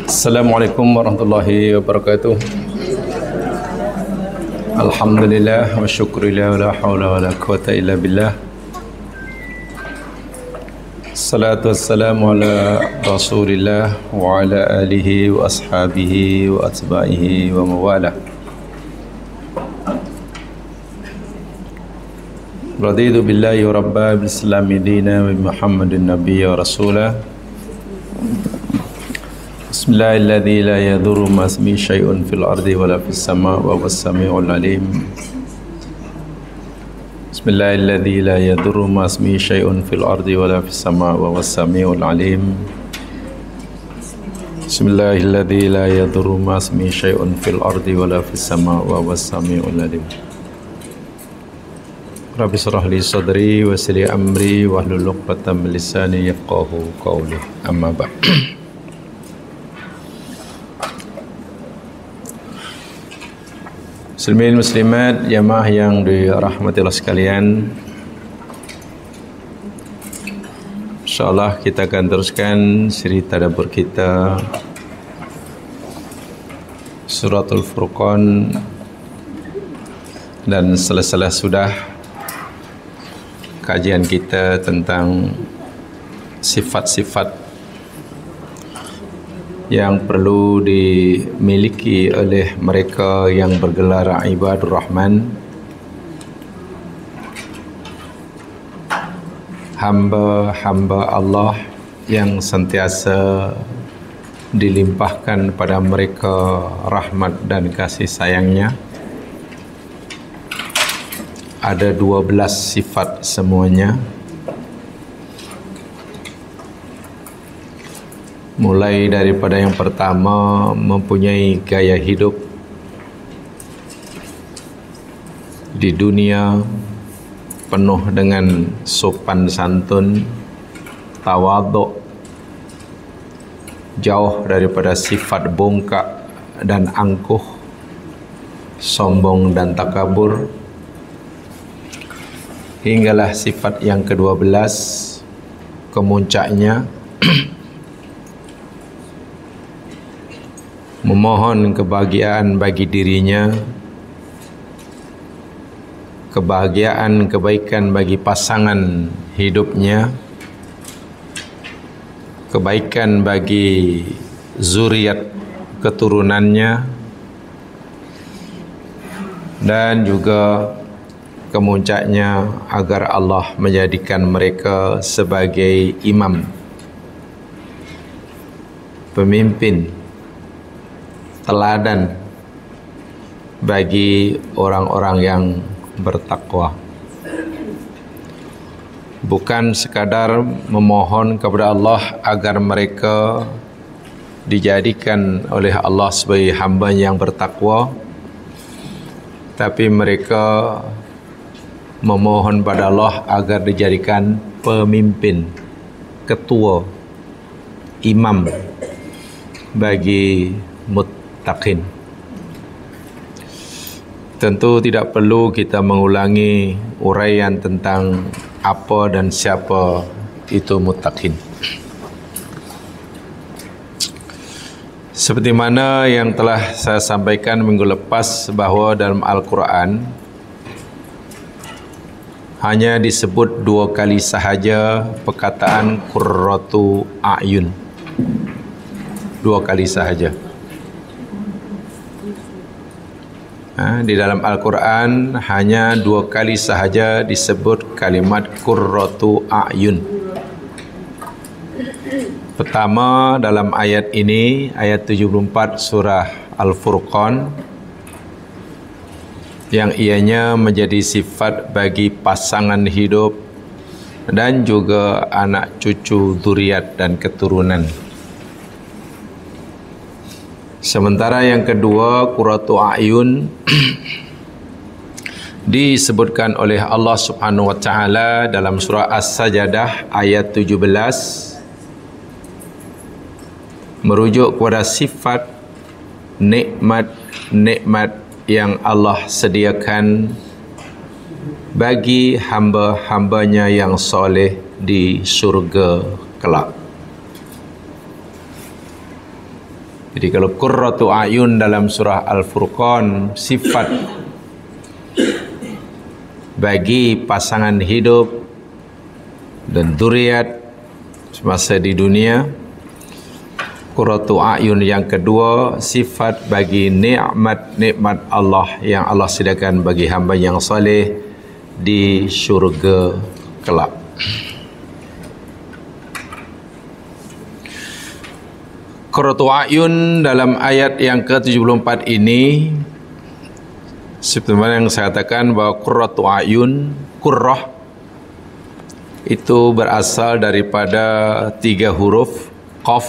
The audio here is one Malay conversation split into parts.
Assalamualaikum warahmatullahi wabarakatuh. Alhamdulillah wa syukurillah wa la hawla wa la quwata illa billah. Salatu wassalamu ala rasulillah wa ala alihi wa ashabihi wa atba'ihi wa mawalah. Raditu billahi rabba bil islami dina wa muhammadin nabiyya wa rasulah. Bismillahilladzi la yadurru ma ismihi syai'un fil ardi wala fis sama' wa huwas sami'ul alim. Bismillahilladzi la yadurru ma ismihi syai'un fil ardi wala fis sama' wa huwas sami'ul alim. Bismillahilladzi la yadurru ma ismihi syai'un fil ardi wala fis sama' wa huwas sami'ul alim. Rabbi shrah li sadri wa yassir li amri wahlul 'uqdatam min lisani yafqahu qawli. Amma ba'd. Muslimin muslimat jamaah yang dirahmati Allah sekalian, insyaallah kita akan teruskan siri tadabbur kita Suratul Furqan, dan selesai sudah kajian kita tentang sifat-sifat yang perlu dimiliki oleh mereka yang bergelar ibadur rahman, hamba-hamba Allah yang sentiasa dilimpahkan pada mereka rahmat dan kasih sayangnya. Ada 12 sifat semuanya. Mulai daripada yang pertama, mempunyai gaya hidup di dunia penuh dengan sopan santun, tawaduk, jauh daripada sifat bongkak dan angkuh, sombong dan takabur. Hinggalah sifat yang ke-12, kemuncaknya memohon kebahagiaan bagi dirinya, kebahagiaan, kebaikan bagi pasangan hidupnya, kebaikan bagi zuriat keturunannya, dan juga kemuncaknya agar Allah menjadikan mereka sebagai imam, pemimpin, teladan bagi orang-orang yang bertakwa. Bukan sekadar memohon kepada Allah agar mereka dijadikan oleh Allah sebagai hamba yang bertakwa, tapi mereka memohon pada Allah agar dijadikan pemimpin, ketua, imam bagi muttaqin. Tentu tidak perlu kita mengulangi uraian tentang apa dan siapa itu muttaqin. Seperti mana yang telah saya sampaikan minggu lepas, bahawa dalam Al-Quran hanya disebut 2 kali sahaja perkataan qurratu a'yun. 2 kali sahaja. Di dalam Al-Quran hanya 2 kali sahaja disebut kalimat qurratu a'yun. Pertama dalam ayat ini, ayat 74 surah Al-Furqan, yang ianya menjadi sifat bagi pasangan hidup dan juga anak cucu, zuriat dan keturunan. Sementara yang kedua, qurratu a'yun, disebutkan oleh Allah Subhanahu wa taala dalam surah As-Sajdah ayat 17, merujuk kepada sifat nikmat-nikmat yang Allah sediakan bagi hamba-hambanya yang soleh di syurga kelak. Jadi kalau qurratu a'yun dalam surah Al-Furqan sifat bagi pasangan hidup dan dzurriyyat semasa di dunia, qurratu a'yun yang kedua sifat bagi nikmat Allah yang Allah sediakan bagi hamba yang saleh di syurga kelak. Qurratu a'yun dalam ayat yang ke-74 ini seperti yang saya katakan bahwa qurratu a'yun, qurrah itu berasal daripada 3 huruf qaf,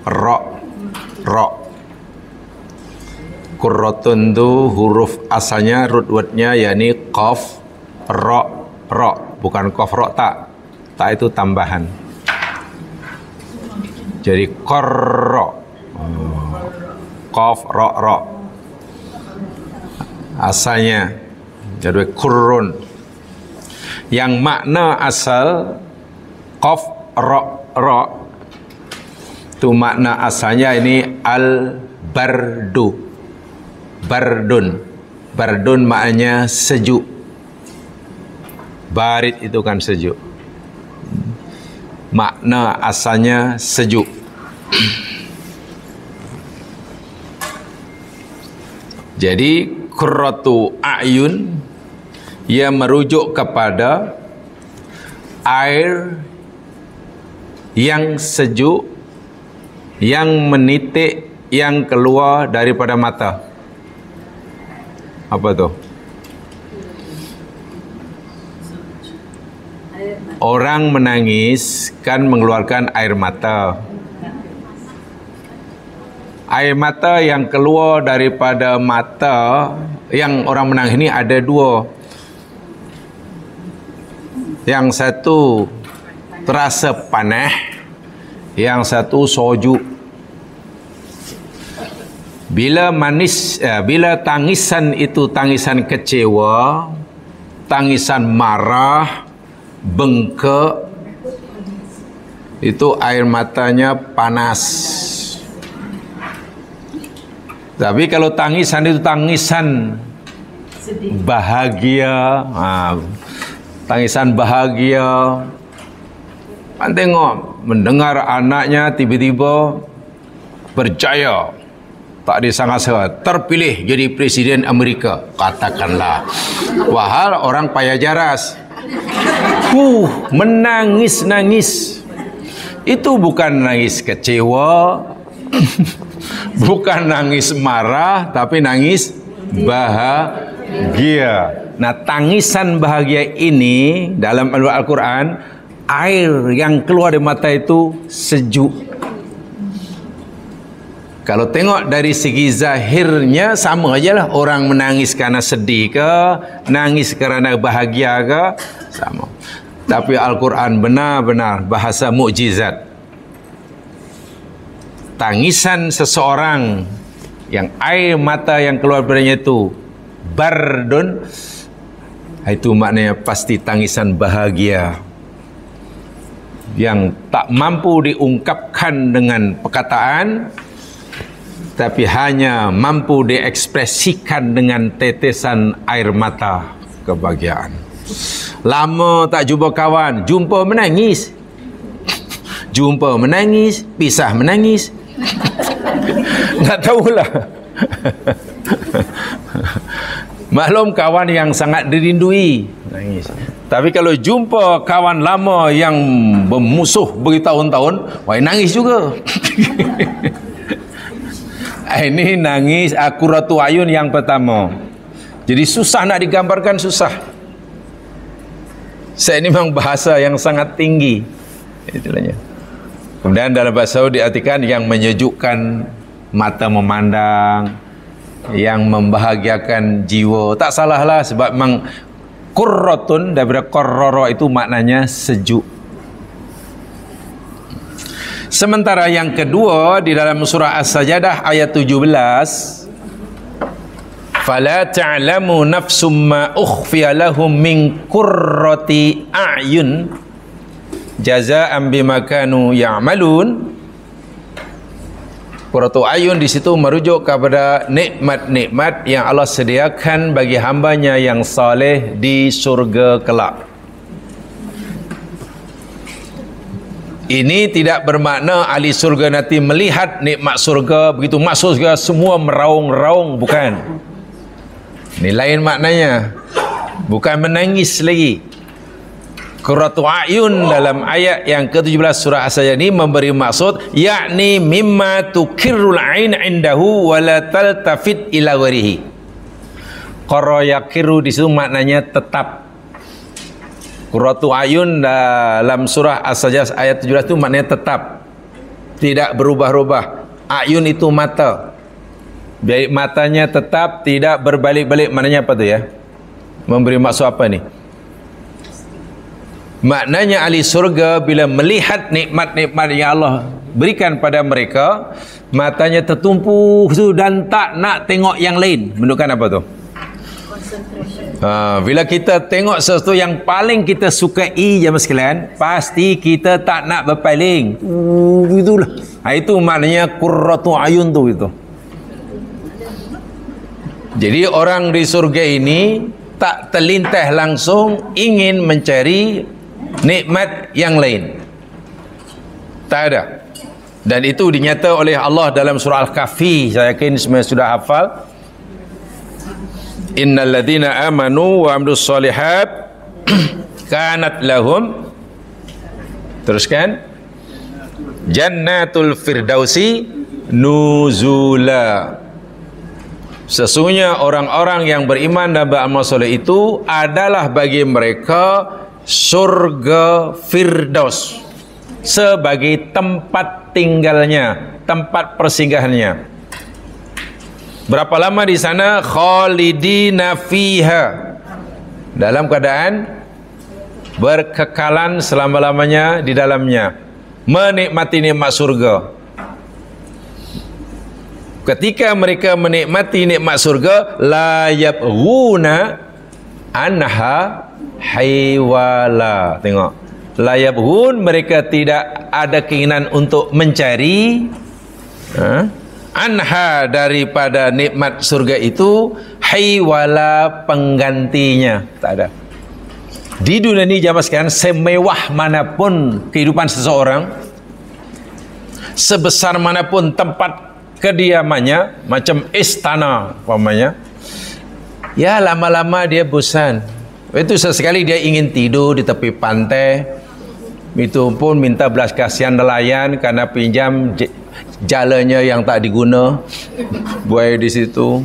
ra, ra. Qurratun itu huruf asalnya root wordnya yakni qaf, ra, ra, bukan qaf ra ta. Ta itu tambahan. Jadi qarra, qaf ra ra asalnya jadi qurrun, yang makna asal qaf ra ra itu makna asalnya ini al bardu, bardun, bardun maknanya sejuk, barid itu kan sejuk, makna asalnya sejuk. Jadi qurratu a'yun ia merujuk kepada air yang sejuk yang menitik yang keluar daripada mata. Apa tu? Orang menangis kan mengeluarkan air mata. Air mata yang keluar daripada mata yang orang menangis ini ada 2. Yang satu terasa panas, yang satu sojuk. Bila tangisan itu tangisan kecewa, tangisan marah, bengkak, itu air matanya panas. Tapi kalau tangisan itu tangisan bahagia, tangisan bahagia. Kan tengok mendengar anaknya tiba-tiba berjaya, tak disangka-sangka terpilih jadi presiden Amerika, katakanlah. Wahal orang payah jaras, menangis-nangis. Itu bukan nangis kecewa, bukan nangis marah, tapi nangis bahagia. Nah, tangisan bahagia ini dalam Al-Quran, air yang keluar dari mata itu sejuk. Kalau tengok dari segi zahirnya sama aja lah. Orang menangis kerana sedih ke, nangis kerana bahagia ke, sama. Tapi Al-Quran benar-benar bahasa mukjizat. Tangisan seseorang yang air mata yang keluar darinya itu bardun, itu maknanya pasti tangisan bahagia yang tak mampu diungkapkan dengan perkataan, tapi hanya mampu diekspresikan dengan tetesan air mata kebahagiaan. Lama tak jumpa kawan, jumpa menangis. Jumpa menangis, pisah menangis. Tak tahulah. Maklum kawan yang sangat dirindui, nangis. Tapi kalau jumpa kawan lama yang bermusuh bertahun-tahun, wah nangis juga. Ini nangis qurratu a'yun yang pertama. Jadi susah nak digambarkan, susah. Saya ini memang bahasa yang sangat tinggi. Itulah. Kemudian dalam bahasa diartikan yang menyejukkan mata memandang, yang membahagiakan jiwa. Tak salahlah, sebab memang qurratun daripada qarrara itu maknanya sejuk. Sementara yang kedua di dalam surah As-Sajdah ayat 17, fala ta'lamu nafsum ma ukhfiya lahum min qurrati a'yun jazaa'an bima kanu ya'malun. Qurratu ayun di situ merujuk kepada nikmat-nikmat yang Allah sediakan bagi hambanya yang saleh di surga kelak. Ini tidak bermakna ahli surga nanti melihat nikmat surga, begitu masuk surga semua meraung-raung, bukan. Ini lain maknanya. Bukan menangis lagi. Qurratu ayun dalam ayat yang ke-17 surah As-Sajdah ini memberi maksud yakni mimma tukirrul ain indahu wa la taltafit ila gharihi. Qara yakiru di situ maknanya tetap. Qurratu ayun dalam surah As-Sajdah ayat 17 itu maknanya tetap. Tidak berubah-ubah. Ayun itu mata. Jadi matanya tetap tidak berbalik-balik, maknanya apa tu ya? Memberi maksud apa ni? Maknanya ahli surga bila melihat nikmat-nikmat yang Allah berikan pada mereka, matanya tertumpu dan tak nak tengok yang lain. Menunjukkan apa tu? Bila kita tengok sesuatu yang paling kita sukai jemaah sekalian, pasti kita tak nak berpaling. Itulah. Itu maknanya qurratu ayun tu itu. Jadi orang di surga ini tak terlintas langsung ingin mencari nikmat yang lain. Tak ada. Dan itu dinyata oleh Allah dalam surah Al-Kahfi. Saya yakin semua sudah hafal. Innal ladzina amanu wa amilus solihat kanat lahum, teruskan, jannatul firdausi nuzula. Sesungguhnya orang-orang yang beriman dan beramal soleh itu adalah bagi mereka surga Firdaus sebagai tempat tinggalnya, tempat persinggahannya. Berapa lama di sana? Khalidina fiha, dalam keadaan berkekalan selama-lamanya di dalamnya, menikmati nikmat surga. Ketika mereka menikmati nikmat surga, la yabghuna anha haywala. Tengok, la yabghun, mereka tidak ada keinginan untuk mencari anha, daripada nikmat surga itu, haywala, penggantinya. Tak ada. Di dunia ini jamaah sekalian, semewah manapun kehidupan seseorang, sebesar manapun tempat kediamannya, macam istana umpamanya, ya lama-lama dia bosan. Itu sesekali dia ingin tidur di tepi pantai. Itu pun minta belas kasihan nelayan karena pinjam jalannya yang tak diguna, buai di situ.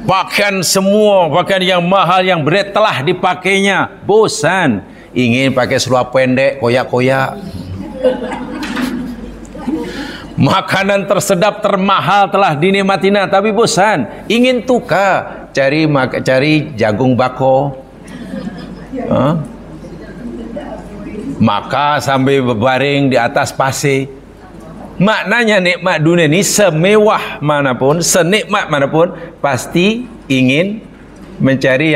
Pakaian semua, pakaian yang mahal yang berat telah dipakainya, bosan, ingin pakai seluar pendek koyak-koyak. Makanan tersedap termahal telah dinikmatinya, tapi bosan, ingin tukar, cari jagung bako, maka sambil berbaring di atas pasir. Maknanya nikmat dunia ini semewah manapun, senikmat manapun, pasti ingin mencari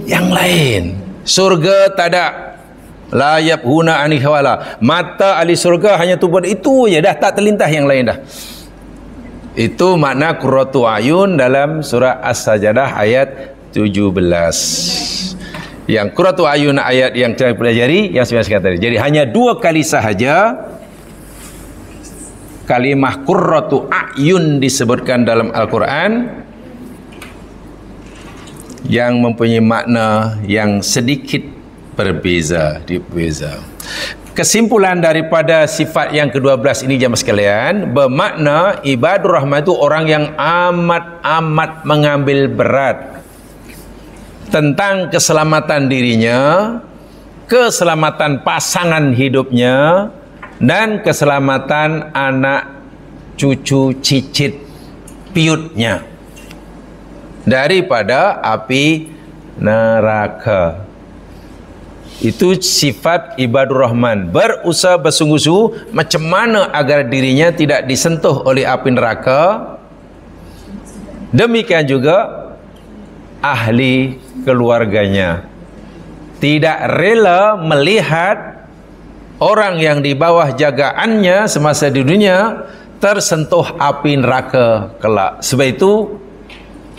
yang lain. Surga tak ada. La yabhuna ani hawala. Mata ahli surga hanya tubuh itu je, dah tak terlintas yang lain dah. Itu makna qurratu ayun dalam surah As-Sajdah ayat 17. Yang qurratu ayun ayat yang saya pelajari yang saya katakan tadi. Jadi hanya 2 kali sahaja kalimah qurratu ayun disebutkan dalam Al-Quran, yang mempunyai makna yang sedikit berbeza. Kesimpulan daripada sifat yang ke-12 ini jemaah sekalian, bermakna ibadur rahman itu orang yang amat mengambil berat tentang keselamatan dirinya, keselamatan pasangan hidupnya, dan keselamatan anak cucu cicit piutnya daripada api neraka. Itu sifat ibadur rahman, berusaha bersungguh-sungguh macam mana agar dirinya tidak disentuh oleh api neraka. Demikian juga ahli keluarganya, tidak rela melihat orang yang di bawah jagaannya semasa di dunia tersentuh api neraka kelak. Sebab itu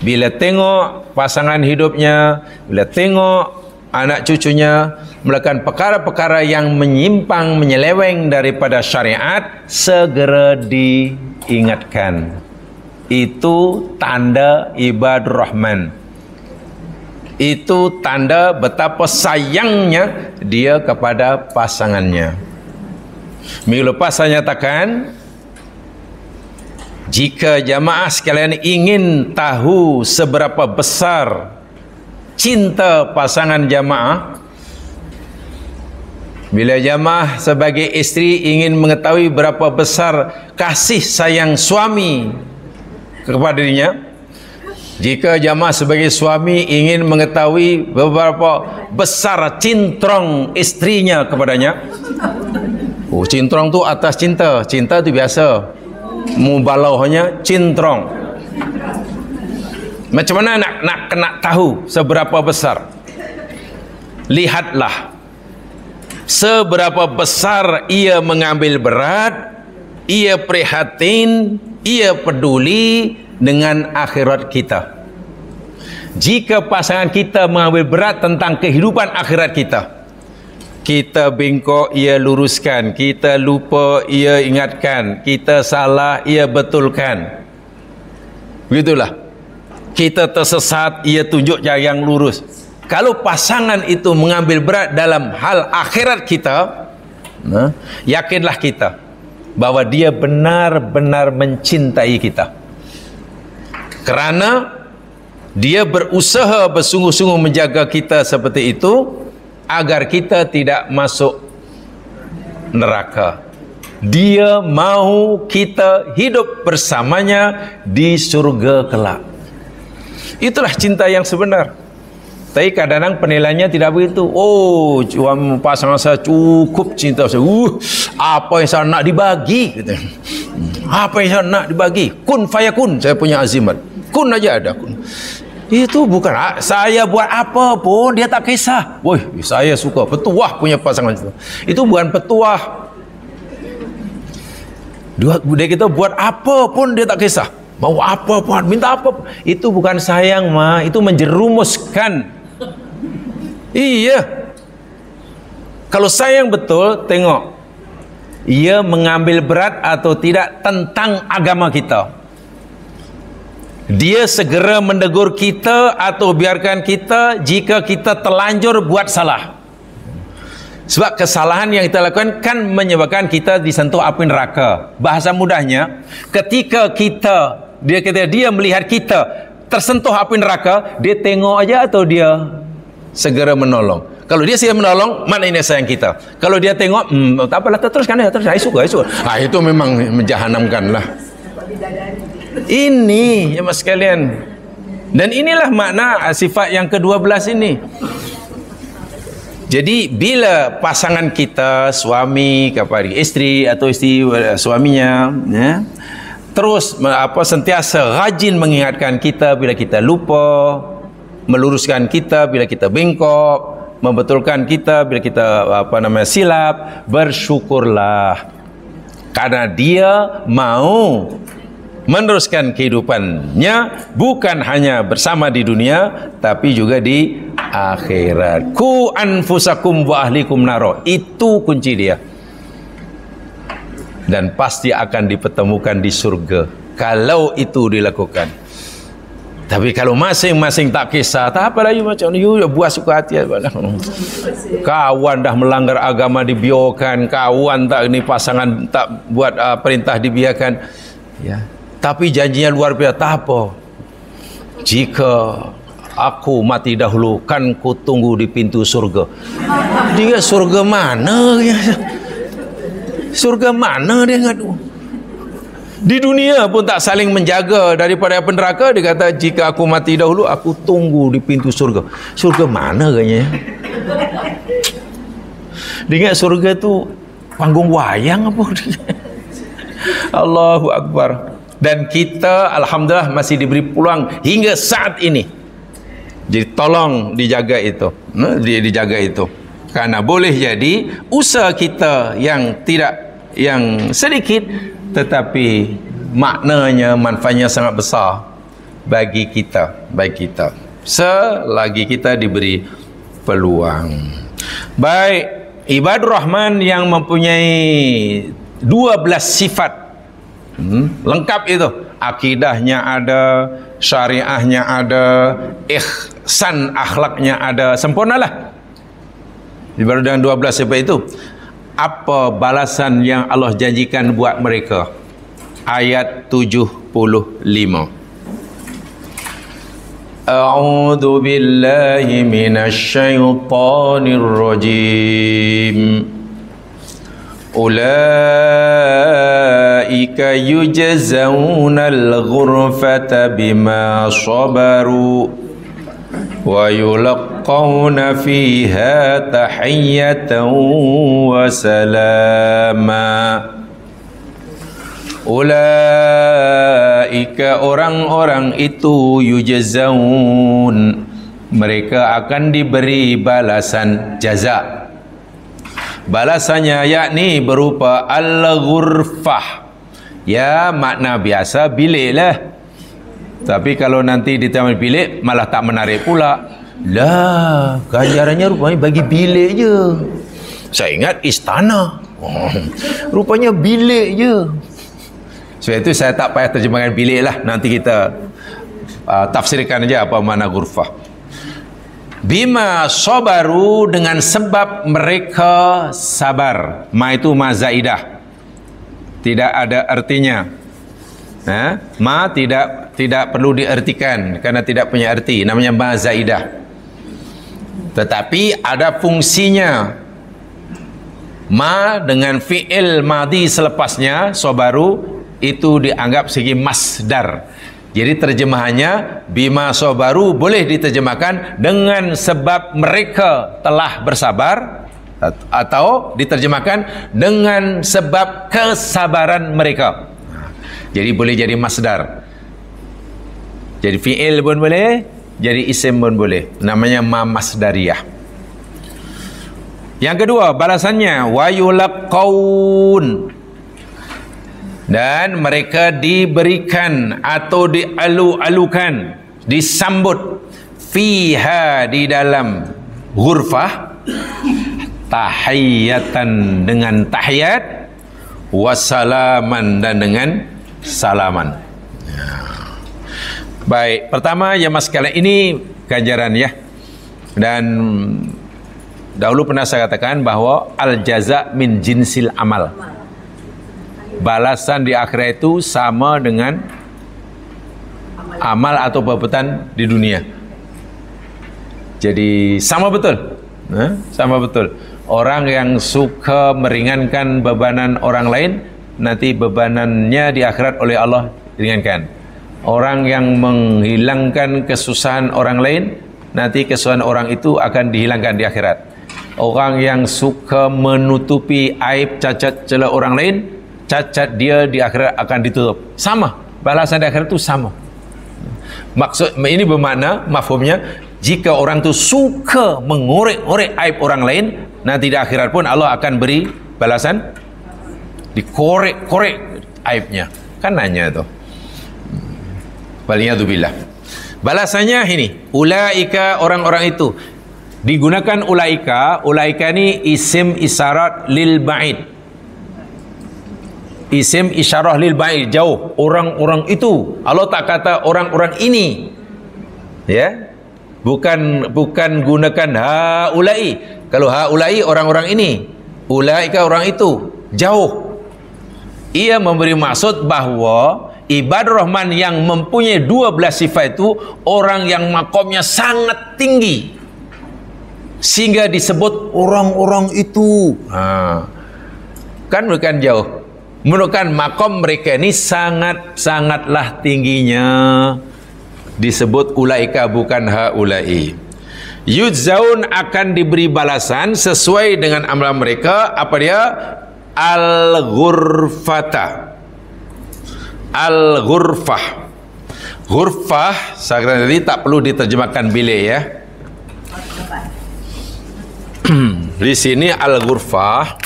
bila tengok pasangan hidupnya, bila tengok anak cucunya melakukan perkara-perkara yang menyimpang, menyeleweng daripada syariat, segera diingatkan. Itu tanda ibadur rahman. Itu tanda betapa sayangnya dia kepada pasangannya. Minggu lepas saya nyatakan, jika jamaah sekalian ingin tahu seberapa besar cinta pasangan jamaah, bila jamaah sebagai isteri ingin mengetahui berapa besar kasih sayang suami kepada dirinya, jika jamaah sebagai suami ingin mengetahui beberapa besar cintrong istrinya kepadanya, oh, cintrong tu atas cinta, cinta tu biasa, mubalahnya cintrong. Macam mana nak kena tahu seberapa besar? Lihatlah seberapa besar ia mengambil berat, ia prihatin, ia peduli dengan akhirat kita. Jika pasangan kita mengambil berat tentang kehidupan akhirat kita, kita bengkok, ia luruskan. Kita lupa, ia ingatkan. Kita salah, ia betulkan. Begitulah. Kita tersesat, ia tunjuk jalan yang lurus. Kalau pasangan itu mengambil berat dalam hal akhirat kita, yakinlah kita bahwa dia benar-benar mencintai kita. Kerana dia berusaha bersungguh-sungguh menjaga kita seperti itu, agar kita tidak masuk neraka. Dia mahu kita hidup bersamanya di surga kelak. Itulah cinta yang sebenar. Tapi kadang-kadang penilaiannya tidak begitu. Oh, pasangan saya cukup cinta saya. Apa yang saya nak dibagi? Apa yang saya nak dibagi? Kun fayakun. Saya punya azimat. Kun aja ada. Kun. Itu bukan saya buat apa pun dia tak kisah. Woi, saya suka petuah punya pasangan itu. Itu bukan petuah. Dia kita buat apa pun dia tak kisah. Mau apa pun, minta apa pun. Itu bukan sayang, mah. Itu menjerumuskan. Iya. Kalau sayang betul, tengok. Ia mengambil berat atau tidak tentang agama kita. Dia segera mendegur kita atau biarkan kita jika kita terlanjur buat salah. Sebab kesalahan yang kita lakukan kan menyebabkan kita disentuh api neraka. Bahasa mudahnya, ketika dia melihat kita tersentuh api neraka, dia tengok aja atau dia segera menolong. Kalau dia segera menolong, mana ini sayang kita. Kalau dia tengok, tak apalah, teruskan ya, terus. Saya suka. Itu memang menjahanamkan lah. Ini ya mas sekalian. Dan inilah makna sifat yang ke-12 ini. Jadi bila pasangan kita, suami kepada isteri atau isteri suaminya, ya, terus sentiasa rajin mengingatkan kita bila kita lupa, meluruskan kita bila kita bengkok, membetulkan kita bila kita silap, bersyukurlah. Karena dia mau meneruskan kehidupannya bukan hanya bersama di dunia tapi juga di akhirat. Ku anfusakum wa ahlikum naro. Itu kunci dia. Dan pasti akan dipertemukan di surga kalau itu dilakukan. Tapi kalau masing-masing tak kisah, tak apa lagi macam ni, buat suka hati. Kawan dah melanggar agama dibiarkan, kawan tak ni pasangan tak buat perintah dibiarkan. Ya. Tapi janjinya luar biasa. Tak apa. Jika aku mati dahulu, kan ku tunggu di pintu surga. Dia surga mana? Surga mana dia ngadu? Di dunia pun tak saling menjaga daripada neraka. Dia kata, jika aku mati dahulu, aku tunggu di pintu surga. Surga mana kayaknya? Dia ingat surga tu panggung wayang apa? Allahu Akbar. Dan kita alhamdulillah masih diberi peluang hingga saat ini. Jadi tolong dijaga itu. Dijaga itu. Karena boleh jadi usaha kita yang sedikit tetapi maknanya, manfaatnya sangat besar bagi kita, selagi kita diberi peluang. Baik, ibadur rahman yang mempunyai 12 sifat, lengkap itu, akidahnya ada, syariahnya ada, ihsan akhlaknya ada, sempurnalah. Baru dengan 12 sifat itu, apa balasan yang Allah janjikan buat mereka? Ayat 75. A'udzu billahi minasy syaithanir rajim. Ulaika yujzaunal ghurfata bima sabaru wa yulqawna fiha tahiyyatan wa salama. Ulaika, orang-orang itu, yujzaun, mereka akan diberi balasan jaza. Balasannya yakni berupa al-ghurfah. Ya, makna biasa bilik lah. Tapi kalau nanti di taman bilik malah tak menarik pula. Lah, ganjarannya rupanya bagi bilik je. Saya ingat istana. Rupanya bilik je. Sebab itu saya tak payah terjemahkan bilik lah. Nanti kita tafsirkan aja apa makna ghurfah. Bima sabaru, dengan sebab mereka sabar. Ma itu ma zaidah, tidak ada artinya. Ma tidak perlu diartikan karena tidak punya arti, namanya ma zaidah. Tetapi ada fungsinya. Ma dengan fi'il madhi selepasnya, sabaru, itu dianggap segi masdar. Jadi terjemahannya bima sabaru boleh diterjemahkan dengan sebab mereka telah bersabar, atau diterjemahkan dengan sebab kesabaran mereka. Jadi boleh jadi masdar, jadi fi'il pun boleh, jadi isim pun boleh. Namanya ma masdariyah. Yang kedua balasannya wa yulaqaun, dan mereka diberikan atau dialu-alukan, disambut, fiha, di dalam ghurfah, tahiyatan, dengan tahiyat, wassalaman, dan dengan salaman. Baik, pertama ya mas sekalian, ini ganjaran ya. Dan dahulu pernah saya katakan bahwa al jaza min jinsil amal. Balasan di akhirat itu sama dengan amal atau perbuatan di dunia. Jadi sama betul. Sama betul. Orang yang suka meringankan bebanan orang lain, nanti bebanannya di akhirat oleh Allah ringankan. Orang yang menghilangkan kesusahan orang lain, nanti kesusahan orang itu akan dihilangkan di akhirat. Orang yang suka menutupi aib, cacat, celah orang lain, cacat dia di akhirat akan ditutup. Sama, balasan di akhirat itu sama. Maksud ini bermakna, mafhumnya, jika orang itu suka mengorek-orek aib orang lain, nanti di akhirat pun Allah akan beri balasan, dikorek-korek aibnya. Kan nanya tu. Waliyadzubillah. Balasannya ini, ulaika, orang-orang itu. Digunakan ulaika ni isim isyarat lil ba'id. Isim isyarah lil ba'id, jauh. Orang-orang itu. Allah tak kata orang-orang ini. Ya. Bukan gunakan haulai. Kalau haulai orang-orang ini, ulaika orang itu, jauh. Ia memberi maksud bahawa ibadur rahman yang mempunyai 12 sifat itu orang yang makomnya sangat tinggi, sehingga disebut orang-orang itu. Kan bukan jauh. Menunjukkan makom mereka ini sangatlah tingginya, disebut ulaika, bukan haulai. Yujzaun, akan diberi balasan sesuai dengan amalan mereka. Apa dia? Al-ghurfata, al-ghurfah. Ghurfah saya tadi tak perlu diterjemahkan bilik ya. Di sini al-ghurfah,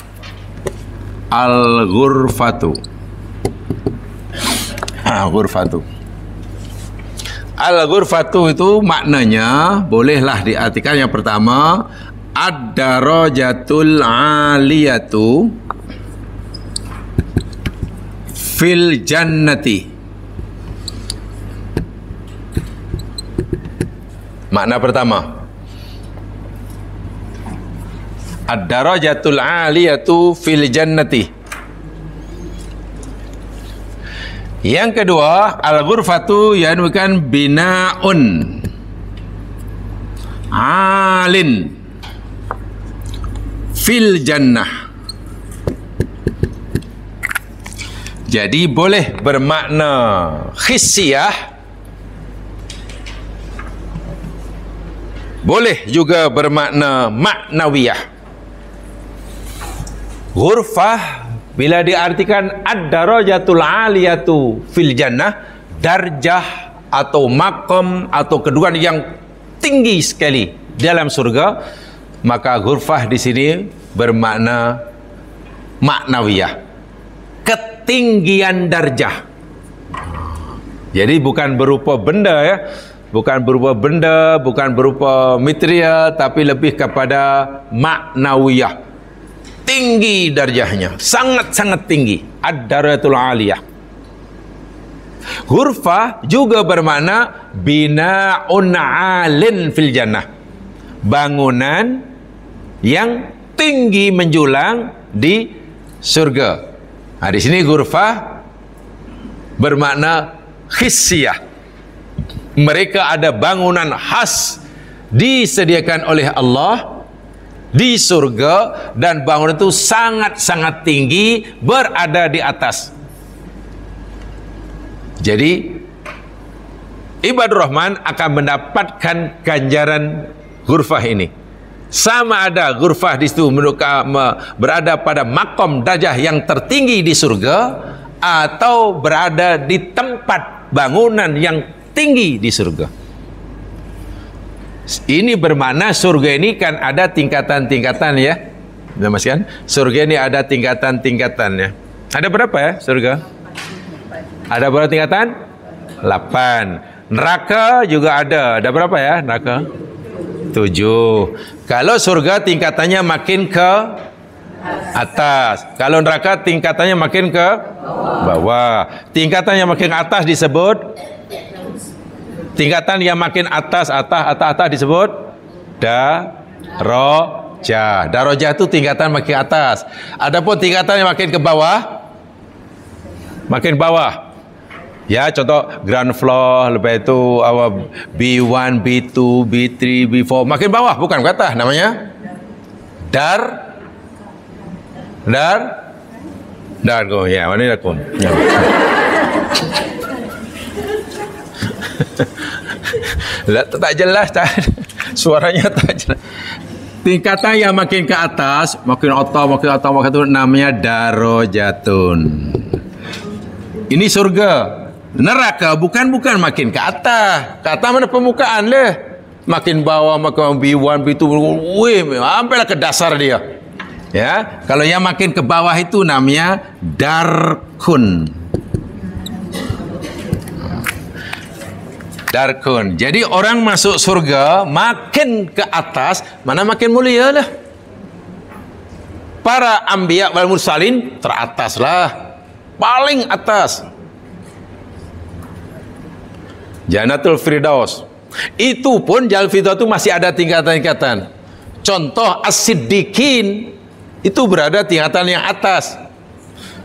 al-ghurfatu. Ghurfatu. Al-ghurfatu itu maknanya bolehlah diartikan yang pertama ad-darajatul aliyatu fil jannati. Makna pertama, ad-darajatul aliyatu fil jannati. Yang kedua, al-ghurfatu yanukan bina'un alin fil jannah. Jadi boleh bermakna khissiyah, boleh juga bermakna maknawiyah. Ghurfah bila diartikan ad-darajatul aliyatu fil jannah, darjah atau maqam atau kedudukan yang tinggi sekali dalam surga, maka ghurfah di sini bermakna maknawiyah, ketinggian darjah. Jadi bukan berupa benda ya, bukan berupa benda, bukan berupa material, tapi lebih kepada maknawiyah. Tinggi darjahnya, sangat-sangat tinggi. Ad-darajatul aliyah. Ghurfah juga bermakna bina'un alin fil jannah, bangunan yang tinggi menjulang di surga. Nah, di sini ghurfah bermakna khissiyah. Mereka ada bangunan khas disediakan oleh Allah di surga, dan bangunan itu sangat-sangat tinggi, berada di atas. Jadi ibadur rahman akan mendapatkan ganjaran ghurfah ini. Sama ada ghurfah di situ berada pada makom darjah yang tertinggi di surga, atau berada di tempat bangunan yang tinggi di surga. Ini bermakna surga ini kan ada tingkatan-tingkatan ya. Mas kan? Surga ini ada tingkatan-tingkatannya. Ada berapa ya surga? Ada berapa tingkatan? 8. Neraka juga ada. Ada berapa ya neraka? 7. Kalau surga tingkatannya makin ke atas. Kalau neraka tingkatannya makin ke bawah. Tingkatan yang makin atas disebut, tingkatan yang makin atas disebut darajah. Darajah itu tingkatan makin atas. Adapun tingkatan yang makin ke bawah, makin bawah. Ya, contoh ground floor, lepas itu B1, B2, B3, B4, makin bawah, bukan ke atas, namanya dargo. Ya, mana dargo? Ya. Tak jelas, suaranya tak jelas. Tingkatan yang makin ke atas, makin atas namanya darajatun. Ini surga. Neraka bukan makin ke atas. Ke atas mana permukaan lah. Makin bawah, makin B1, B2, sampailah ke dasar dia. Ya, kalau yang makin ke bawah itu namanya darkun. Darkun. Jadi orang masuk surga makin ke atas, mana makin mulia lah. Para anbiya wal mursalin teratas lah, paling atas. Jannatul Firdaus. Itu pun Jannatul Firdaus itu masih ada tingkatan-tingkatan. Contoh as-siddiqin itu berada tingkatan yang atas,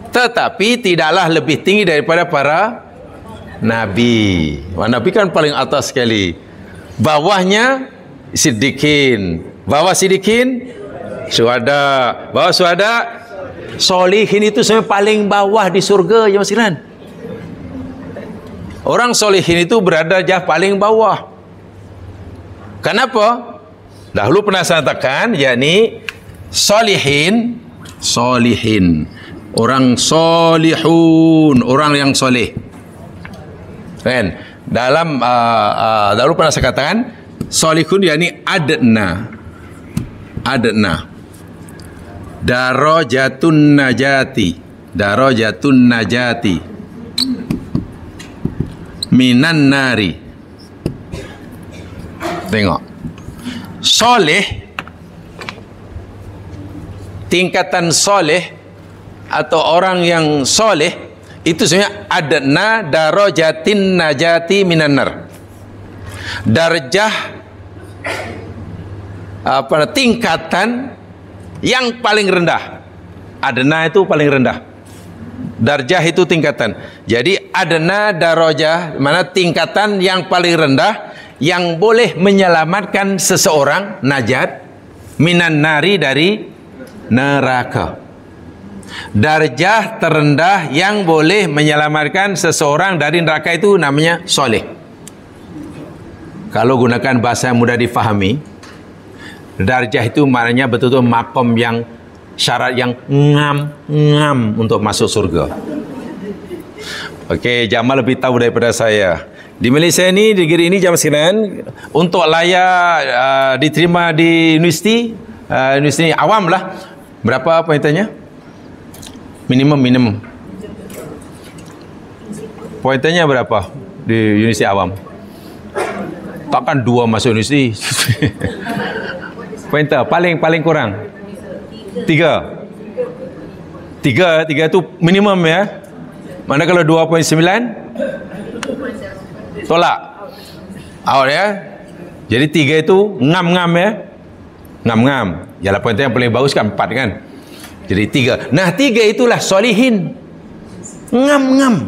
tetapi tidaklah lebih tinggi daripada para nabi. Nabi kan paling atas sekali. Bawahnya siddiqin. Bawah siddiqin syuhada. Bawah syuhada solihin. Itu sampai paling bawah di surga ya Mas Iran. Orang solihin itu berada jauh paling bawah. Kenapa? Dahulu pernah saya katakan, yakni solihin, orang solihun, orang yang soleh. Kan? Dalam dahulu pernah saya katakan, solihun yakni adna, darajatun najati. minan nari. Tengok. Soleh, tingkatan soleh atau orang yang soleh itu sebenarnya adna darajatin najati minan nar. Darjah tingkatan yang paling rendah. Adna itu paling rendah. Darjah itu tingkatan. Jadi adna darajah mana tingkatan yang paling rendah yang boleh menyelamatkan seseorang najat minan nari dari neraka. Darjah terendah yang boleh menyelamatkan seseorang dari neraka itu namanya soleh. Kalau gunakan bahasa yang mudah difahami, darjah itu maknanya betul-betul makom yang syarat yang ngam untuk masuk surga. Okey, Jamal lebih tahu daripada saya. Di Malaysia ni, di negeri ini jamaah sekalian, untuk layak diterima di universiti, universiti awam lah, berapa pointernya? Minimum. Pointernya berapa di universiti awam? Takkan 2 masuk universiti. Pointer paling kurang 3 itu minimum ya. Mana kalau 2.9 tolak out ya. Jadi 3 itu ngam ya. Ngam. Yalah pointer yang paling bagus kan 4 kan. Jadi 3. Nah 3 itulah solihin. Ngam.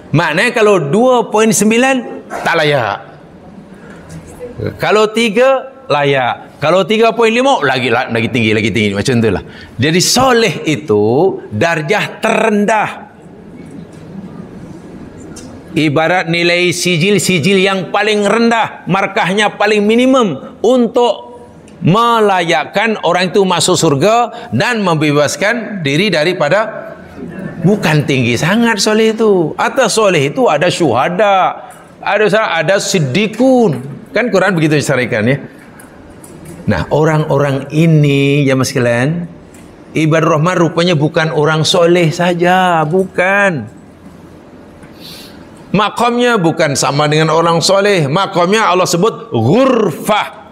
Maknanya kalau 2.9 tak layak. Kalau 3 layak. Kalau 3.5 lagi tinggi macam itulah. Jadi soleh itu darjah terendah. Ibarat nilai sijil yang paling rendah, markahnya paling minimum untuk melayakkan orang itu masuk surga dan membebaskan diri daripada, bukan tinggi sangat soleh itu. Atas soleh itu ada syuhada, ada siddiqun. Kan Quran begitu disarikan ya. Nah, orang-orang ini ya mas sekalian, ibadur rahman rupanya bukan orang soleh saja, bukan. Makamnya bukan sama dengan orang soleh. Makamnya Allah sebut ghurfah.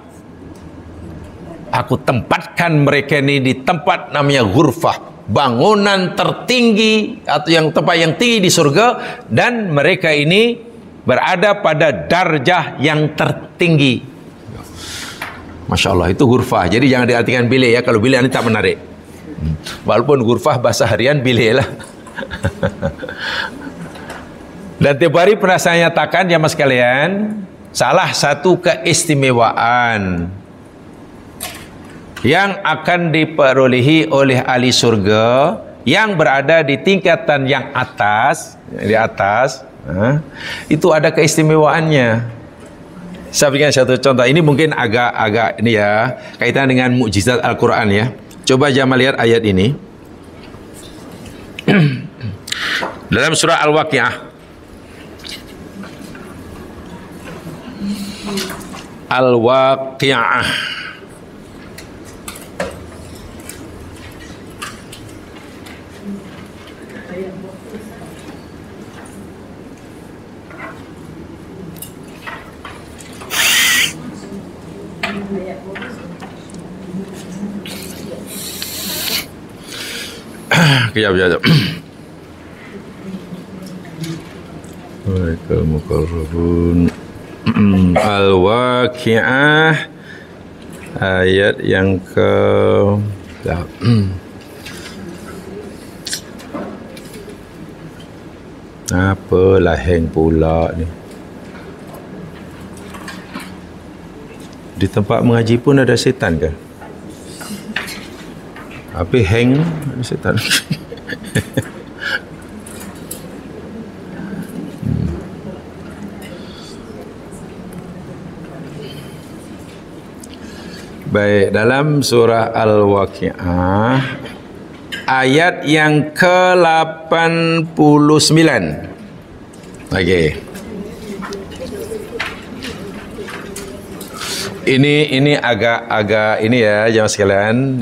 Aku tempatkan mereka ini di tempat namanya ghurfah, bangunan tertinggi atau yang tempat yang tinggi di surga, dan mereka ini berada pada darjah yang tertinggi. Masya Allah, itu ghurfah. Jadi jangan diartikan bilik ya. Kalau bilik ini tak menarik. Walaupun ghurfah bahasa harian bilik lah. Dan tiap hari pernah saya nyatakan ya mas sekalian, salah satu keistimewaan yang akan diperolehi oleh ahli surga yang berada di tingkatan yang atas, itu ada keistimewaannya. Saya berikan satu contoh. Ini mungkin agak ini ya, kaitan dengan mukjizat Al-Quran ya. Coba Jamal lihat ayat ini. Dalam surah Al-Waqi'ah. Al-Waqi'ah. Kejap. Mereka mukarrabun. Al-Waqi'ah ayat yang ke apalah hang pula ni. Di tempat mengaji pun ada setan ke? Apa hang ada setan? Baik, dalam surah Al-Waqi'ah ayat yang ke-89. Okey. Ini agak ini ya jemaah sekalian,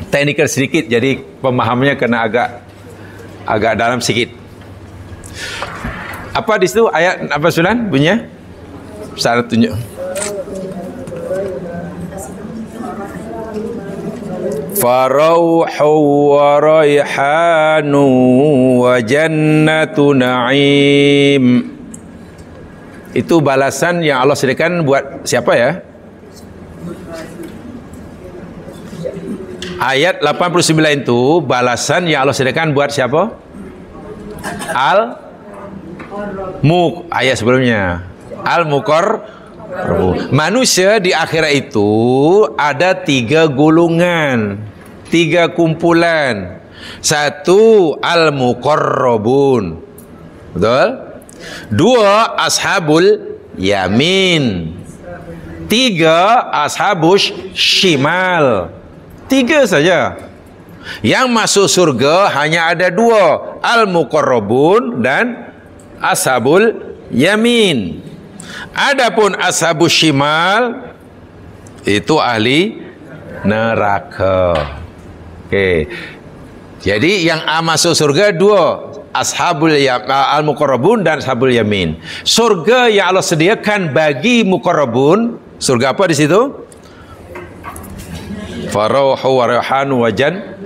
teknikal sedikit, jadi pemahamannya kena agak dalam sedikit. Apa di situ ayat apa Sunan bunyinya? Ustaz tunjuk. Farauhu wa raihanu wa jannatu na'im. Itu balasan yang Allah sediakan buat siapa ya? Ayat 89 itu balasan yang Allah sediakan buat siapa? Ayat sebelumnya manusia di akhirat itu ada 3 golongan, 3 kumpulan. Satu al-muqarrabun, betul? 2 ashabul yamin, 3 ashabus shimal. 3 saja. Yang masuk surga hanya ada 2, al-muqarrabun dan ashabul yamin. Adapun ashabus shimal itu ahli neraka. Okey. Jadi yang masuk surga 2, ashabul al-muqarrabun dan ashabul yamin. Surga yang Allah sediakan bagi muqarrabun, surga apa di situ? Farauhu wa raihanu wa jannah.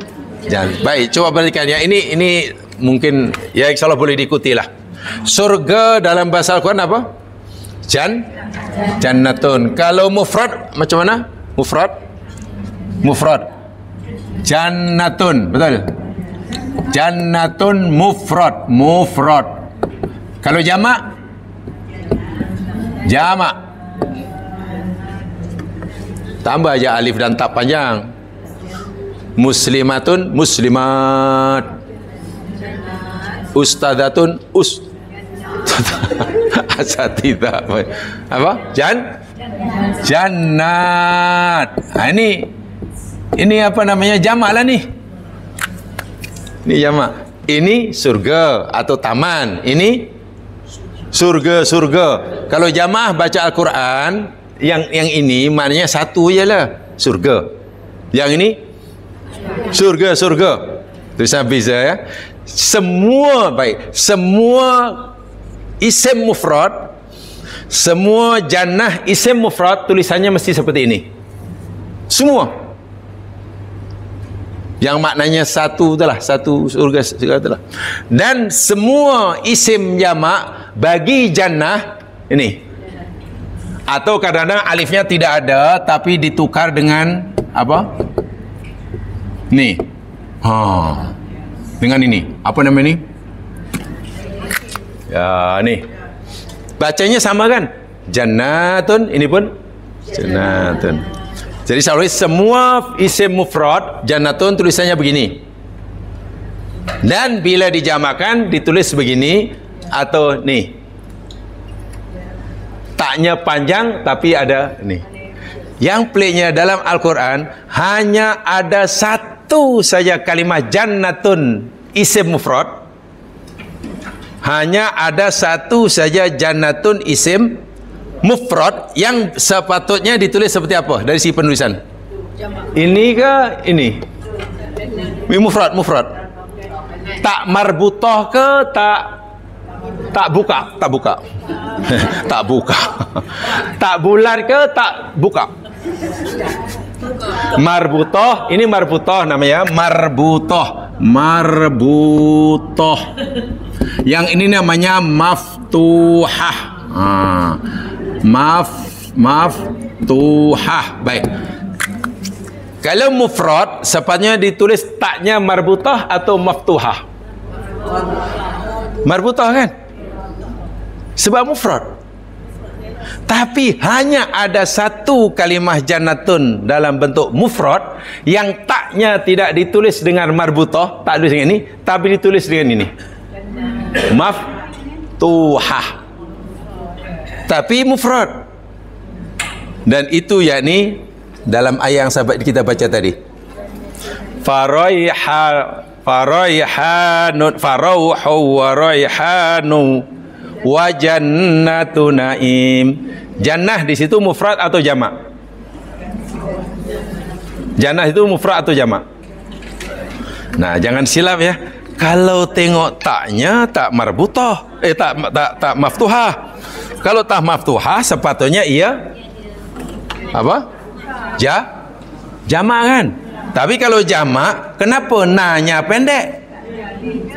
Baik, coba balikan ya. Ini mungkin ya insyaallah boleh diikuti lah. Surga dalam bahasa Al-Quran apa? Jannatun. Kalau mufrad macam mana? Mufrad. Jannatun, betul? Jannatun mufrad. Kalau jamak? Tambah aja alif dan ta panjang. Muslimatun, muslimat. Ustadzatun, asatidzah. Apa? Jannat. Ini apa namanya? Jamak lah ni. Ini jamak. Ini surga atau taman. Ini surga. Kalau jamaah baca Al-Quran, yang ini maknanya satu je lah, surga. Yang ini surga. Tulisan beza ya. Semua isim mufrad, semua jannah isim mufrad tulisannya mesti seperti ini. Semua. Yang maknanya satu itulah, satu surga itulah. Dan semua isim jamak bagi jannah ini. Atau kadang-kadang alifnya tidak ada tapi ditukar dengan apa? Ni. Dengan ini. Apa nama ini? Ya, ni. Bacanya sama kan? Jannatun, ini pun jannatun. Jadi selalu semua isim mufrad jannatun tulisannya begini. Dan bila dijamakan ditulis begini atau ni. Taknya panjang tapi ada ni. Yang peliknya dalam Al-Quran hanya ada satu saja kalimah jannatun isim mufrad. Hanya ada satu saja jannatun isim mufrad yang sepatutnya ditulis seperti apa dari si penulisan? Ini ke ini? Mufrad. Tak marbutah ke tak buka? Tak buka. Tak bulan ke tak buka? Marbutah, ini marbutah namanya, marbutah. Yang ini namanya maftuhah. Maftuhah. Baik. Kalau mufrad sepatutnya ditulis taknya marbutah atau maftuhah? Marbutah kan? Sebab mufrad. Tapi hanya ada satu kalimah jannatun dalam bentuk mufrad yang taknya tidak ditulis dengan marbutah, tak ditulis dengan ini, tapi ditulis dengan ini. Maftuhah. Tapi mufrad. Dan itu yakni dalam ayat yang sahabat kita baca tadi. Farauhu wa raihanu wa jannatu na'im. Jannah di situ mufrad atau jamak? Jannah itu mufrad atau jamak? Nah, jangan silap ya. Kalau tengok taknya tak marbutah, tak maftuhah. Kalau tak maftuhah sepatutnya ia apa? Jamak kan? Tapi kalau jamak, kenapa na-nya pendek?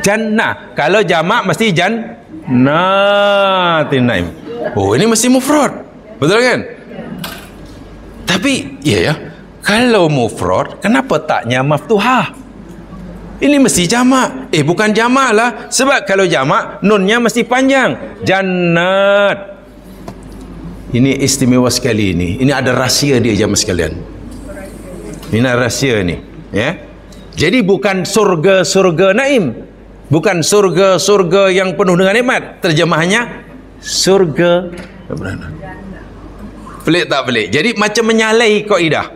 Jannah. Kalau jamak mesti jannatinaim. Oh, ini mesti mufrad. Betul kan? Tapi iya ya. Kalau mufrad, kenapa taknya maftuhah? Ini mesti jamak. Bukan jamak lah. Sebab kalau jamak, nunnya mesti panjang. Jannat. Ini istimewa sekali ini. Ini ada rahsia dia jamaah sekalian. Ini rahsia ni, ya. Jadi bukan surga naim, bukan surga yang penuh dengan nikmat. Terjemahannya surga pelik tak pelik. Jadi macam menyalahi kaidah.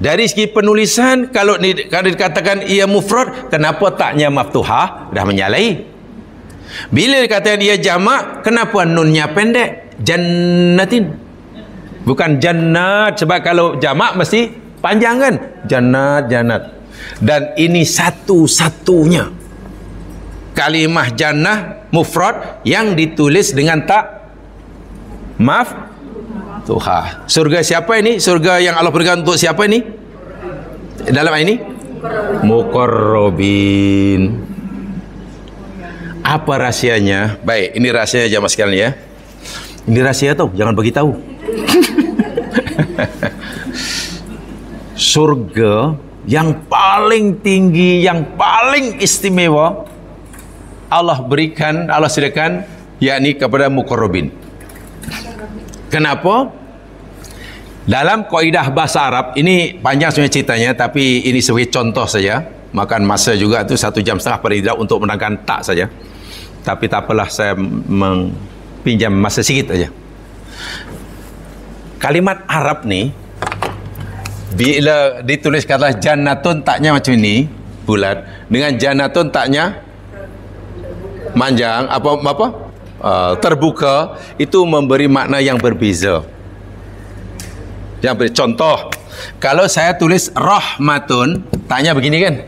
Dari segi penulisan, kalau dikatakan ia mufrad, kenapa taknya maftuhah? Dah menyalahi. Bila dikatakan ia jamak, kenapa nunnya pendek? Jannatin, bukan jannat. Sebab kalau jamak mesti panjang kan? Jannat. Dan ini satu-satunya kalimah jannah mufrad yang ditulis dengan tak maftuhah. Surga siapa ini? Surga yang Allah berikan untuk siapa ini? Dalam ini muqarrabin. Apa rahasianya? Baik, ini rahasianya jamaah sekalian ya. Ini rahsia tu, jangan bagi tahu. Surga yang paling tinggi, yang paling istimewa Allah berikan, Allah sediakan, yakni kepada muqarrabin. Kenapa? Dalam kaidah bahasa Arab, ini panjang sebenarnya ceritanya, tapi ini sebagai contoh saja. Makan masa juga tu 1.5 jam pada tidak untuk menerangkan tak saja. Tapi tak apalah, saya pinjam masa sikit saja. Kalimat Arab ni bila ditulis kata jannatun, taknya macam ini, bulat, dengan jannatun taknya panjang, terbuka, itu memberi makna yang berbeza. Yang contoh, kalau saya tulis rahmatun, taknya begini kan?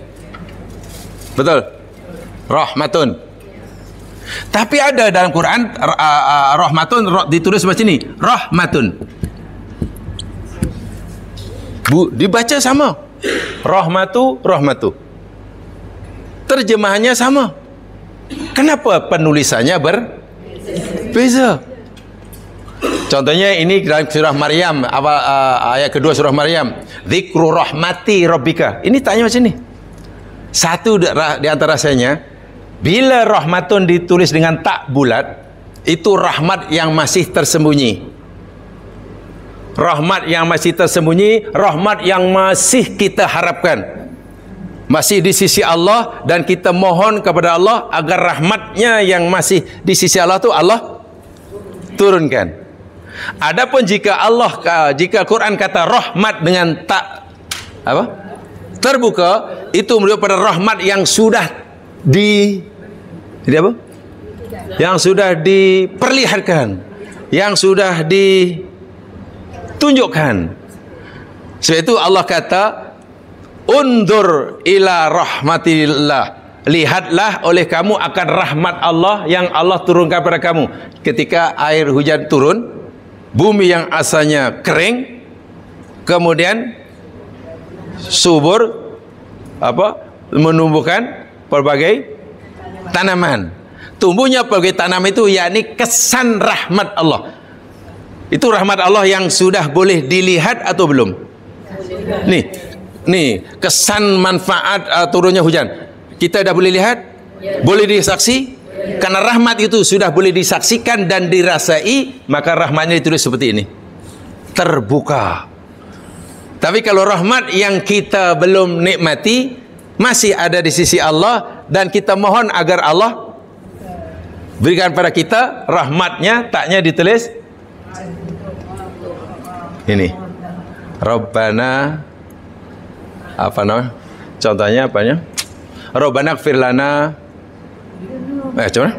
Betul? Rahmatun. Tapi ada dalam Quran rahmatun ditulis macam ni, rahmatun. Dibaca sama. Rahmatu. Terjemahannya sama. Kenapa penulisannya berbeza? Contohnya ini dalam surah Maryam, ayat kedua surah Maryam, dzikru rahmati rabbika. Ini tanya macam ni. Satu di antara rasanya, bila rahmatun ditulis dengan tak bulat, itu rahmat yang masih tersembunyi. Rahmat yang masih tersembunyi, rahmat yang masih kita harapkan, masih di sisi Allah, dan kita mohon kepada Allah agar rahmatnya yang masih di sisi Allah itu Allah turunkan. Adapun jika Quran kata rahmat dengan tak terbuka, itu merujuk pada rahmat yang sudah yang sudah diperlihatkan, yang sudah ditunjukkan. Sebab itu Allah kata undur ila rahmatillah, lihatlah oleh kamu akan rahmat Allah yang Allah turunkan pada kamu. Ketika air hujan turun, bumi yang asalnya kering kemudian subur menumbuhkan pelbagai tanaman. Tumbuhnya pelbagai tanaman itu yakni kesan rahmat Allah. Itu rahmat Allah yang sudah boleh dilihat atau belum? Nih kesan manfaat turunnya hujan. Kita dah boleh lihat? Boleh disaksi? Karena rahmat itu sudah boleh disaksikan dan dirasai, maka rahmatnya ditulis seperti ini, terbuka. Tapi kalau rahmat yang kita belum nikmati, masih ada di sisi Allah, dan kita mohon agar Allah berikan pada kita rahmatnya, taknya ditulis ini, Rabbana contohnya apanya? Rabbana ighfir lana, coba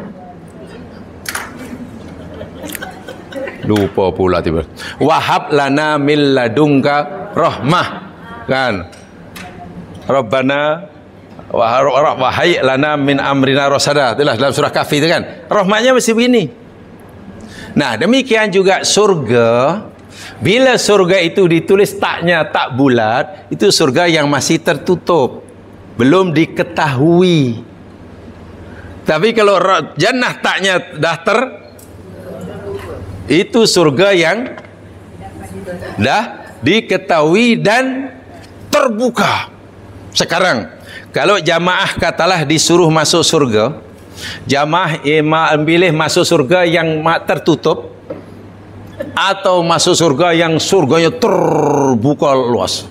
lupa pula tiba, wahab lana min ladunka rahmah, kan? Rabbana wahai lana min amrina rasada. Itulah dalam surah Kahfi itu kan. Rahmatnya mesti begini. Nah, demikian juga surga. Bila surga itu ditulis taknya tak bulat, itu surga yang masih tertutup, belum diketahui. Tapi kalau jannah taknya dah itu surga yang dah diketahui dan terbuka. Sekarang kalau jamaah katalah disuruh masuk surga, jamaah pilih masuk surga yang tertutup atau masuk surga yang surganya terbuka luas.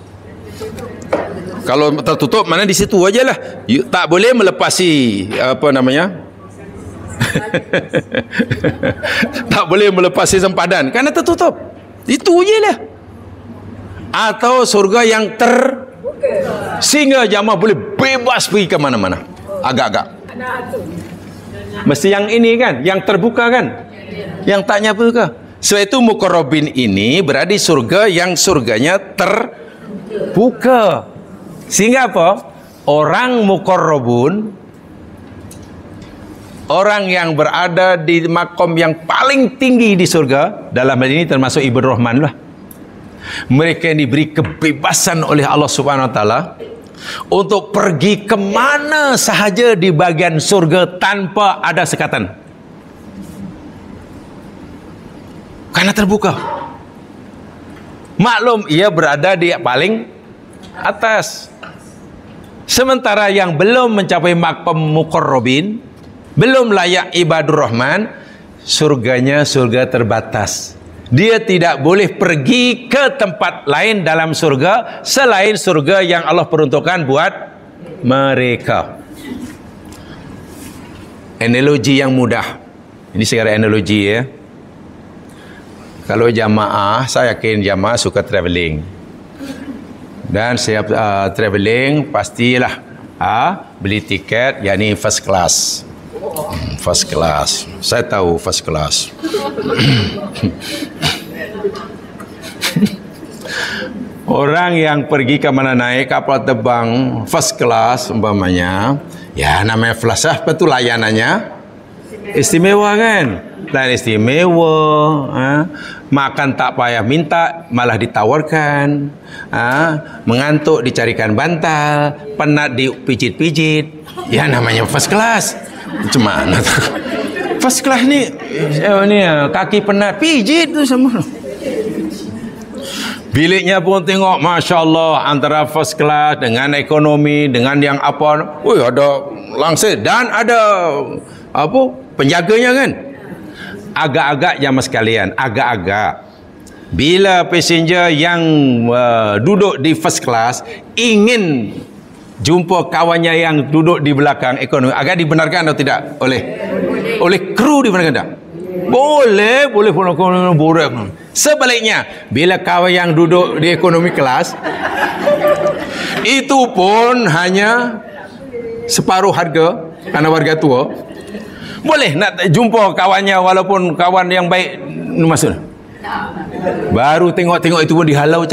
Kalau tertutup mana di situ aja lah, tak boleh melepasi apa namanya tak boleh melepasi sempadan karena tertutup, itu aja lah. Atau surga yang sehingga jamaah boleh bebas pergi ke mana-mana. Agak-agak mesti yang ini kan, yang terbuka kan, yang taknya terbuka. Sebab itu muqarrabin ini berada di surga yang surganya terbuka. Sehingga apa? Orang muqarrabun, orang yang berada di makom yang paling tinggi di surga, dalam hal ini termasuk Ibadur Rahman lah. Mereka yang diberi kebebasan oleh Allah Subhanahu Wa Taala untuk pergi kemana sahaja di bagian surga tanpa ada sekatan, karena terbuka. Maklum ia berada di paling atas. Sementara yang belum mencapai makom muqarrabin, belum layak Ibadur Rahman, surganya surga terbatas. Dia tidak boleh pergi ke tempat lain dalam surga selain surga yang Allah peruntukkan buat mereka. Analogi yang mudah. Ini sekarang analogi ya. Kalau jamaah, saya yakin jamaah suka travelling. Dan siap travelling pastilah beli tiket, yakni first class. First class. Saya tahu first class. Orang yang pergi ke mana naik kapal terbang first class umpamanya, ya namanya first class, betul layanannya istimewa kan? Lain istimewa, makan tak payah minta, malah ditawarkan, mengantuk dicarikan bantal, penat dipijit-pijit, ya namanya first class. Macam mana tu? First class ni, kaki penat pijit tu sama. Biliknya pun tengok, Masya Allah, antara first class dengan ekonomi, dengan yang apa, ada langsir dan ada penjaganya kan. Agak-agak jamaah sekalian, agak-agak bila passenger yang duduk di first class ingin jumpa kawannya yang duduk di belakang ekonomi, agak dibenarkan atau tidak oleh kru, dibenarkan tak? Boleh sebaliknya, bila kawan yang duduk di ekonomi kelas itu pun hanya separuh harga karena warga tua, boleh nak jumpa kawannya walaupun kawan yang baik masuk. Baru tengok-tengok itu pun dihalau.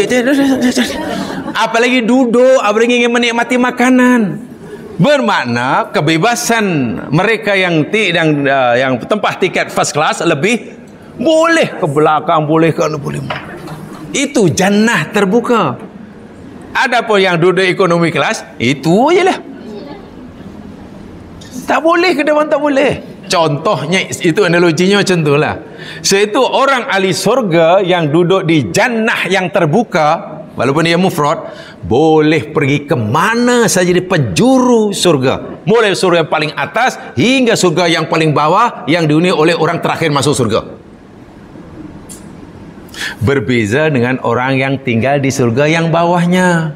Apalagi duduk, apalagi ingin menikmati makanan. Bermakna kebebasan mereka yang tempah tiket first class lebih boleh ke belakang, boleh ke boleh. Itu jannah terbuka. Adapun yang duduk ekonomi kelas, itu ajalah. Tak boleh ke depan, tak boleh. Contohnya itu analoginya macam itulah. So itu orang ahli surga yang duduk di jannah yang terbuka, walaupun dia mufrad, boleh pergi ke mana saja di penjuru surga, mulai surga yang paling atas hingga surga yang paling bawah yang dihuni oleh orang terakhir masuk surga. Berbeza dengan orang yang tinggal di surga yang bawahnya.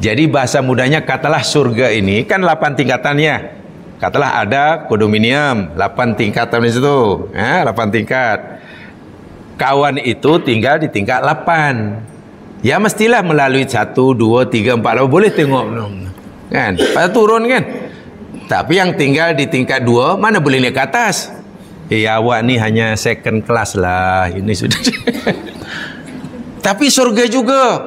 Jadi bahasa mudahnya, katalah surga ini kan 8 tingkatannya. Katalah ada kondominium 8 tingkatan di situ, 8 tingkat. Kawan itu tinggal di tingkat 8. Ya mestilah melalui 1, 2, 3, 4. Boleh tengok kan, pada turun kan. Tapi yang tinggal di tingkat 2 mana boleh naik ke atas. Awak ni hanya second class lah, ini sudah. Tapi surga juga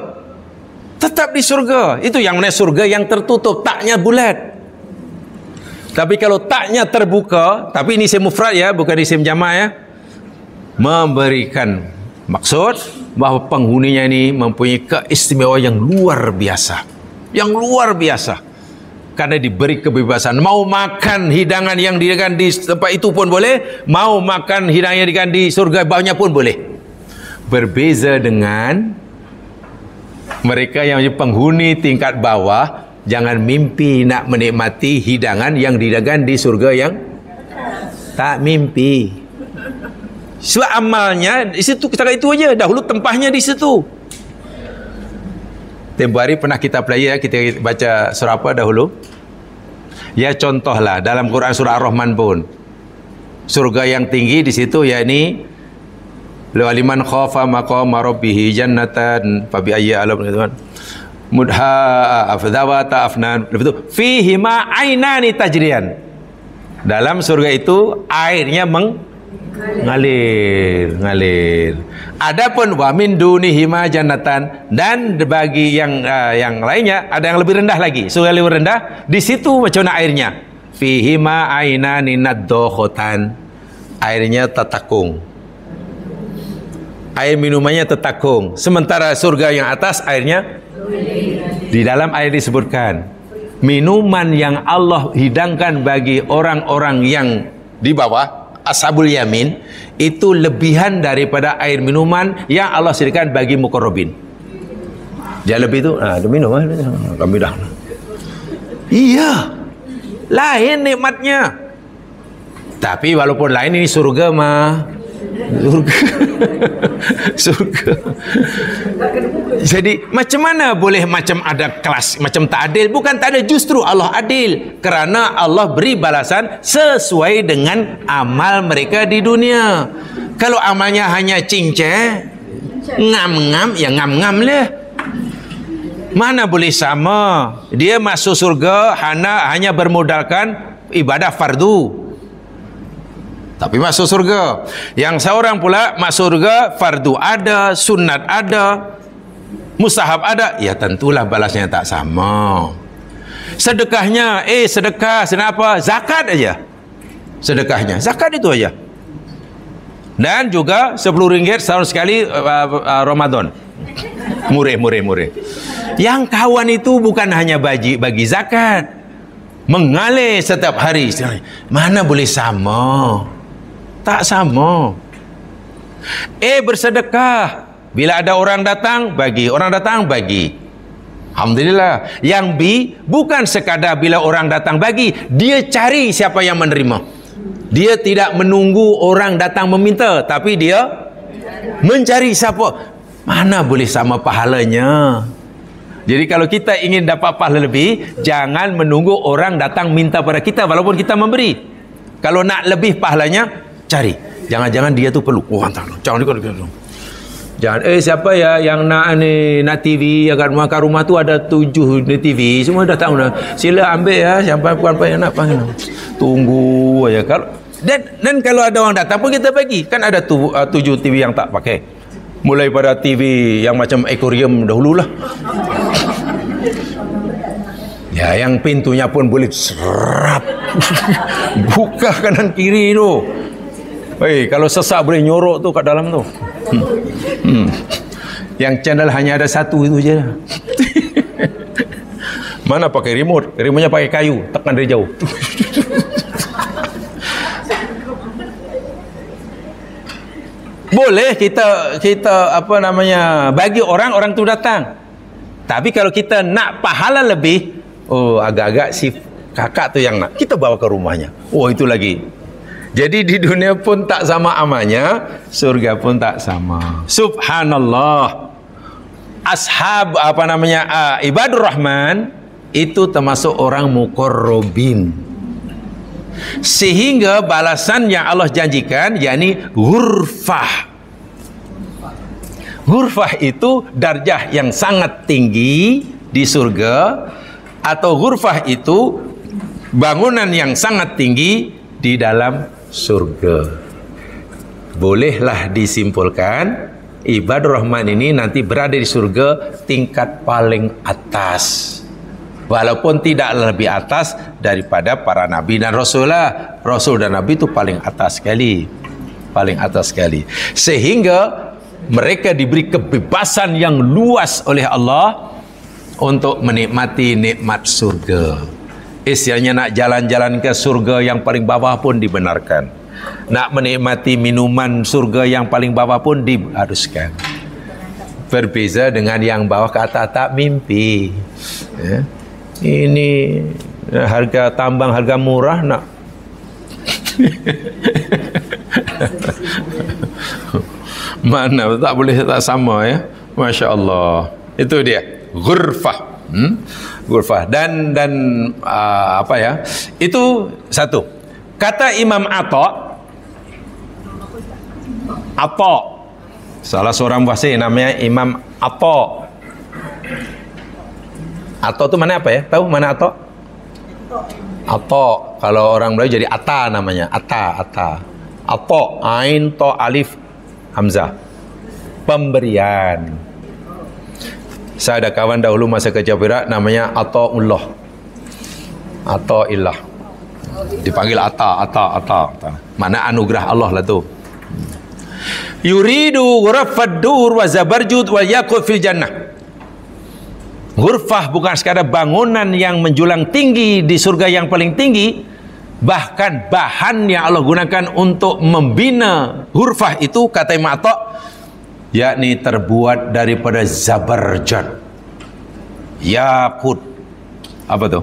tetap di surga. Itu yang namanya surga yang tertutup, taknya bulat. Tapi kalau taknya terbuka, tapi ini isim mufrad ya, bukan isim jamak ya, memberikan maksud bahawa penghuninya ini mempunyai keistimewaan yang luar biasa. Yang luar biasa. Karena diberi kebebasan. Mau makan hidangan yang diadakan di tempat itu pun boleh. Mau makan hidangan yang diadakan di surga bawahnya pun boleh. Berbeza dengan mereka yang menjadi penghuni tingkat bawah. Jangan mimpi nak menikmati hidangan yang diadakan di surga yang tak mimpi. Sebab amalnya di situ, kita itu aja. Dahulu tempahnya di situ. Tempoh hari pernah kita pelajari, kita baca surah apa dahulu? Ya contohlah dalam Quran surah Ar-Rahman pun. Surga yang tinggi di situ yakni liman khafa maqama rabbih jannatan fa bi ayyi alam mudha afdawata afnan, betul. Fihi ma ainani tajrian. Dalam surga itu airnya mengalir. Adapun wa min dunihi ma jannatan, dan bagi yang lainnya ada yang lebih rendah lagi. Surga lebih rendah, di situ macam mana airnya? Fihi ma ainani naddokhatan. Airnya tetakung. Air minumannya tetakung. Sementara surga yang atas airnya di dalam air disebutkan minuman yang Allah hidangkan bagi orang-orang yang di bawah ashabul yamin itu lebihan daripada air minuman yang Allah sediakan bagi muqarrabin. Dia lebih itu, minum kami dah. Iya, lain nikmatnya. Tapi walaupun lain, ini surga mah surga. Jadi macam mana boleh macam ada kelas, macam tak adil? Bukan tak adil, justru Allah adil. Kerana Allah beri balasan sesuai dengan amal mereka di dunia. Kalau amalnya hanya cincang, ngam-ngam, ya ngam-ngam lah. Mana boleh sama? Dia masuk surga hanya bermodalkan ibadah fardu, tapi masuk surga. Yang seorang pula masuk surga fardu ada, sunat ada, mustahab ada, ya tentulah balasnya tak sama. Sedekahnya, sedekah kenapa? Zakat aja. Sedekahnya, zakat itu aja. Dan juga 10 ringgit setahun sekali Ramadan. Murih. Yang kawan itu bukan hanya bagi zakat, mengalir setiap hari. Mana boleh sama? Tak sama. Bersedekah, bila ada orang datang bagi, alhamdulillah. Yang B, bukan sekadar bila orang datang bagi, dia cari siapa yang menerima. Dia tidak menunggu orang datang meminta, tapi dia mencari siapa. Mana boleh sama pahalanya? Jadi kalau kita ingin dapat pahala lebih, jangan menunggu orang datang minta pada kita walaupun kita memberi. Kalau nak lebih pahalanya, cari. Jangan-jangan dia tu perlu. Jangan. Siapa ya yang nak TV, agar makan rumah tu ada 7 TV, semua dah tahu dah. Sila ambil ya, siapa yang nak panggil. Tunggu aja. Dan kalau ada orang datang pun kita bagi. Kan ada 7 TV yang tak pakai. Mulai pada TV yang macam akuarium dahululah. Ya, yang pintunya pun boleh serap. Buka kanan kiri tu. Kalau sesak boleh nyorok tu kat dalam tu. Yang channel hanya ada satu itu je. Mana pakai remote? Remote-nya pakai kayu, tekan dari jauh. Boleh kita bagi orang tu datang. Tapi kalau kita nak pahala lebih, agak-agak si kakak tu yang nak, kita bawa ke rumahnya. Itu lagi. Jadi di dunia pun tak sama amalnya, surga pun tak sama. Subhanallah. Ashab ibadur rahman itu termasuk orang muqarrabin. Sehingga balasan yang Allah janjikan yakni ghurfah. Ghurfah itu darjah yang sangat tinggi di surga, atau ghurfah itu bangunan yang sangat tinggi di dalam surga. Bolehlah disimpulkan ibadur rahman ini nanti berada di surga tingkat paling atas. Walaupun tidak lebih atas daripada para nabi dan rasul lah. Rasul dan nabi itu paling atas sekali. Paling atas sekali. Sehingga mereka diberi kebebasan yang luas oleh Allah untuk menikmati nikmat surga. Istilahnya nak jalan-jalan ke surga yang paling bawah pun dibenarkan. Nak menikmati minuman surga yang paling bawah pun diharuskan. Berbeza dengan yang bawah ke atas tak mimpi. Ya. Ini harga tambang, harga murah nak. Mana tak boleh tak sama ya. Masya Allah. Itu dia ghurfah. Ghurfah dan apa ya? Itu satu. Kata Imam Atta, salah seorang wasi namanya Imam Atta. Atta itu mana apa ya? Tahu mana Atta? Atta. Kalau orang Melayu jadi Atta namanya. Atta. Atta. Ain, to, alif, hamzah. Pemberian. Saya ada kawan dahulu masa kerja Perak namanya Atta'ullah. Atta'illah. Dipanggil Atta. Mana anugerah Allah lah tu. Yuridu ghurafad dur wa zabarjud wa yaqut fil jannah. Ghurfah bukan sekadar bangunan yang menjulang tinggi di surga yang paling tinggi, bahkan bahan yang Allah gunakan untuk membina ghurfah itu, kata Imam Atta, yakni terbuat daripada zabarjad, yakut. Apa tu?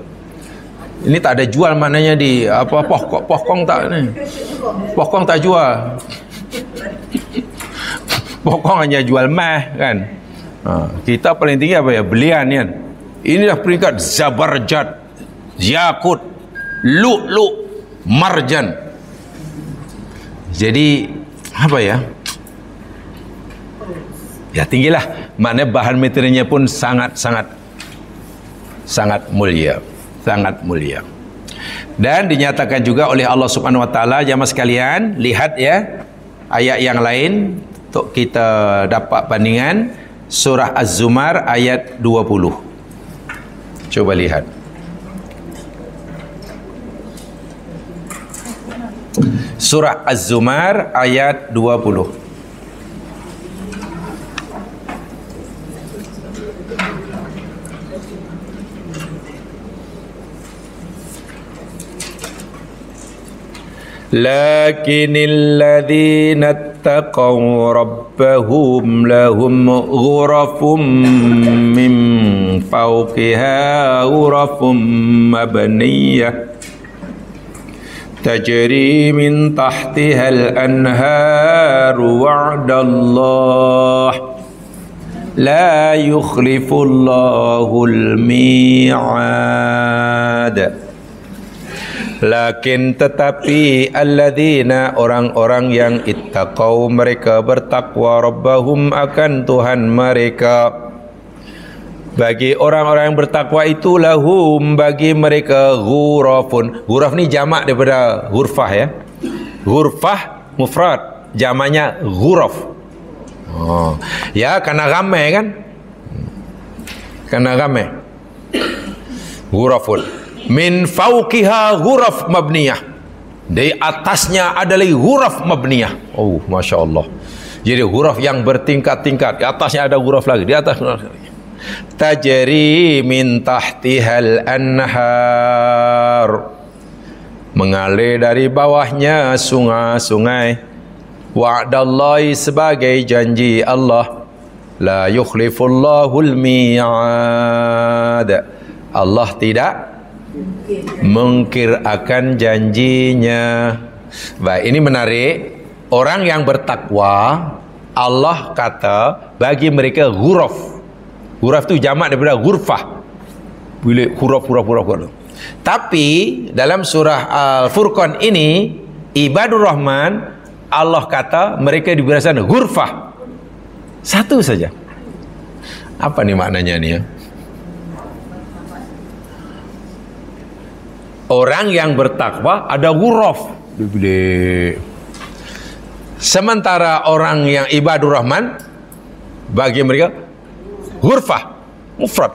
Ini tak ada jual maknanya di apa pohkong tak ni. Pohkong tak jual. Pohkong hanya jual mah kan. Kita paling tinggi apa ya? Belian kan. Ini dah peringkat zabarjad, yakut, lu'lu', marjan. Jadi apa ya? Ya tinggilah. Maknanya bahan materialnya pun sangat mulia, sangat mulia. Dan dinyatakan juga oleh Allah Subhanahu wa taala, jamaah sekalian, lihat ya ayat yang lain untuk kita dapat bandingan. Surah Az-Zumar ayat 20. Coba lihat. Surah Az-Zumar ayat 20. Lakinil ladzina ittaqaw rabbahum lahum ghurafum min fawqiha ghurafum mabniyah tajri min tahtiha al-anhar wa'dallah la yukhlifullahu al-mi'ad. Lakin tetapi alladzina, orang-orang yang ittaqau, mereka bertakwa, rabbahum, akan Tuhan mereka. Bagi orang-orang yang bertakwa itu lahum, bagi mereka ghurafun. Ghuraf ni jamak daripada ghurfah ya. Ghurfah mufrad, jamaknya ghuraf. Ya karena ramai kan? Karena ramai. Ghurafun. Min fauqiha ghuraf mabniyah. Di atasnya ada lagi ghuraf mabniyah. Oh, Masya Allah. Jadi ghuraf yang bertingkat-tingkat. Di atasnya ada ghuraf lagi. Di atas lagi. Tajri min tahtihal anhar. Mengalir dari bawahnya sungai-sungai. Wa'dallahi, sebagai janji Allah. La yukhlifullahul mi'ad. Allah tidak mungkir akan janjinya. Baik, ini menarik. Orang yang bertakwa, Allah kata bagi mereka ghuraf. Ghuraf itu jamak daripada ghurfah. Bila huruf. Tapi dalam surah Al-Furqan ini, ibadur rahman, Allah kata mereka diberi sana ghurfah. Satu saja. Apa nih maknanya nih ya? Orang yang bertakwa ada ghuraf. Sementara orang yang ibadur rahman bagi mereka ghurfah, mufrad.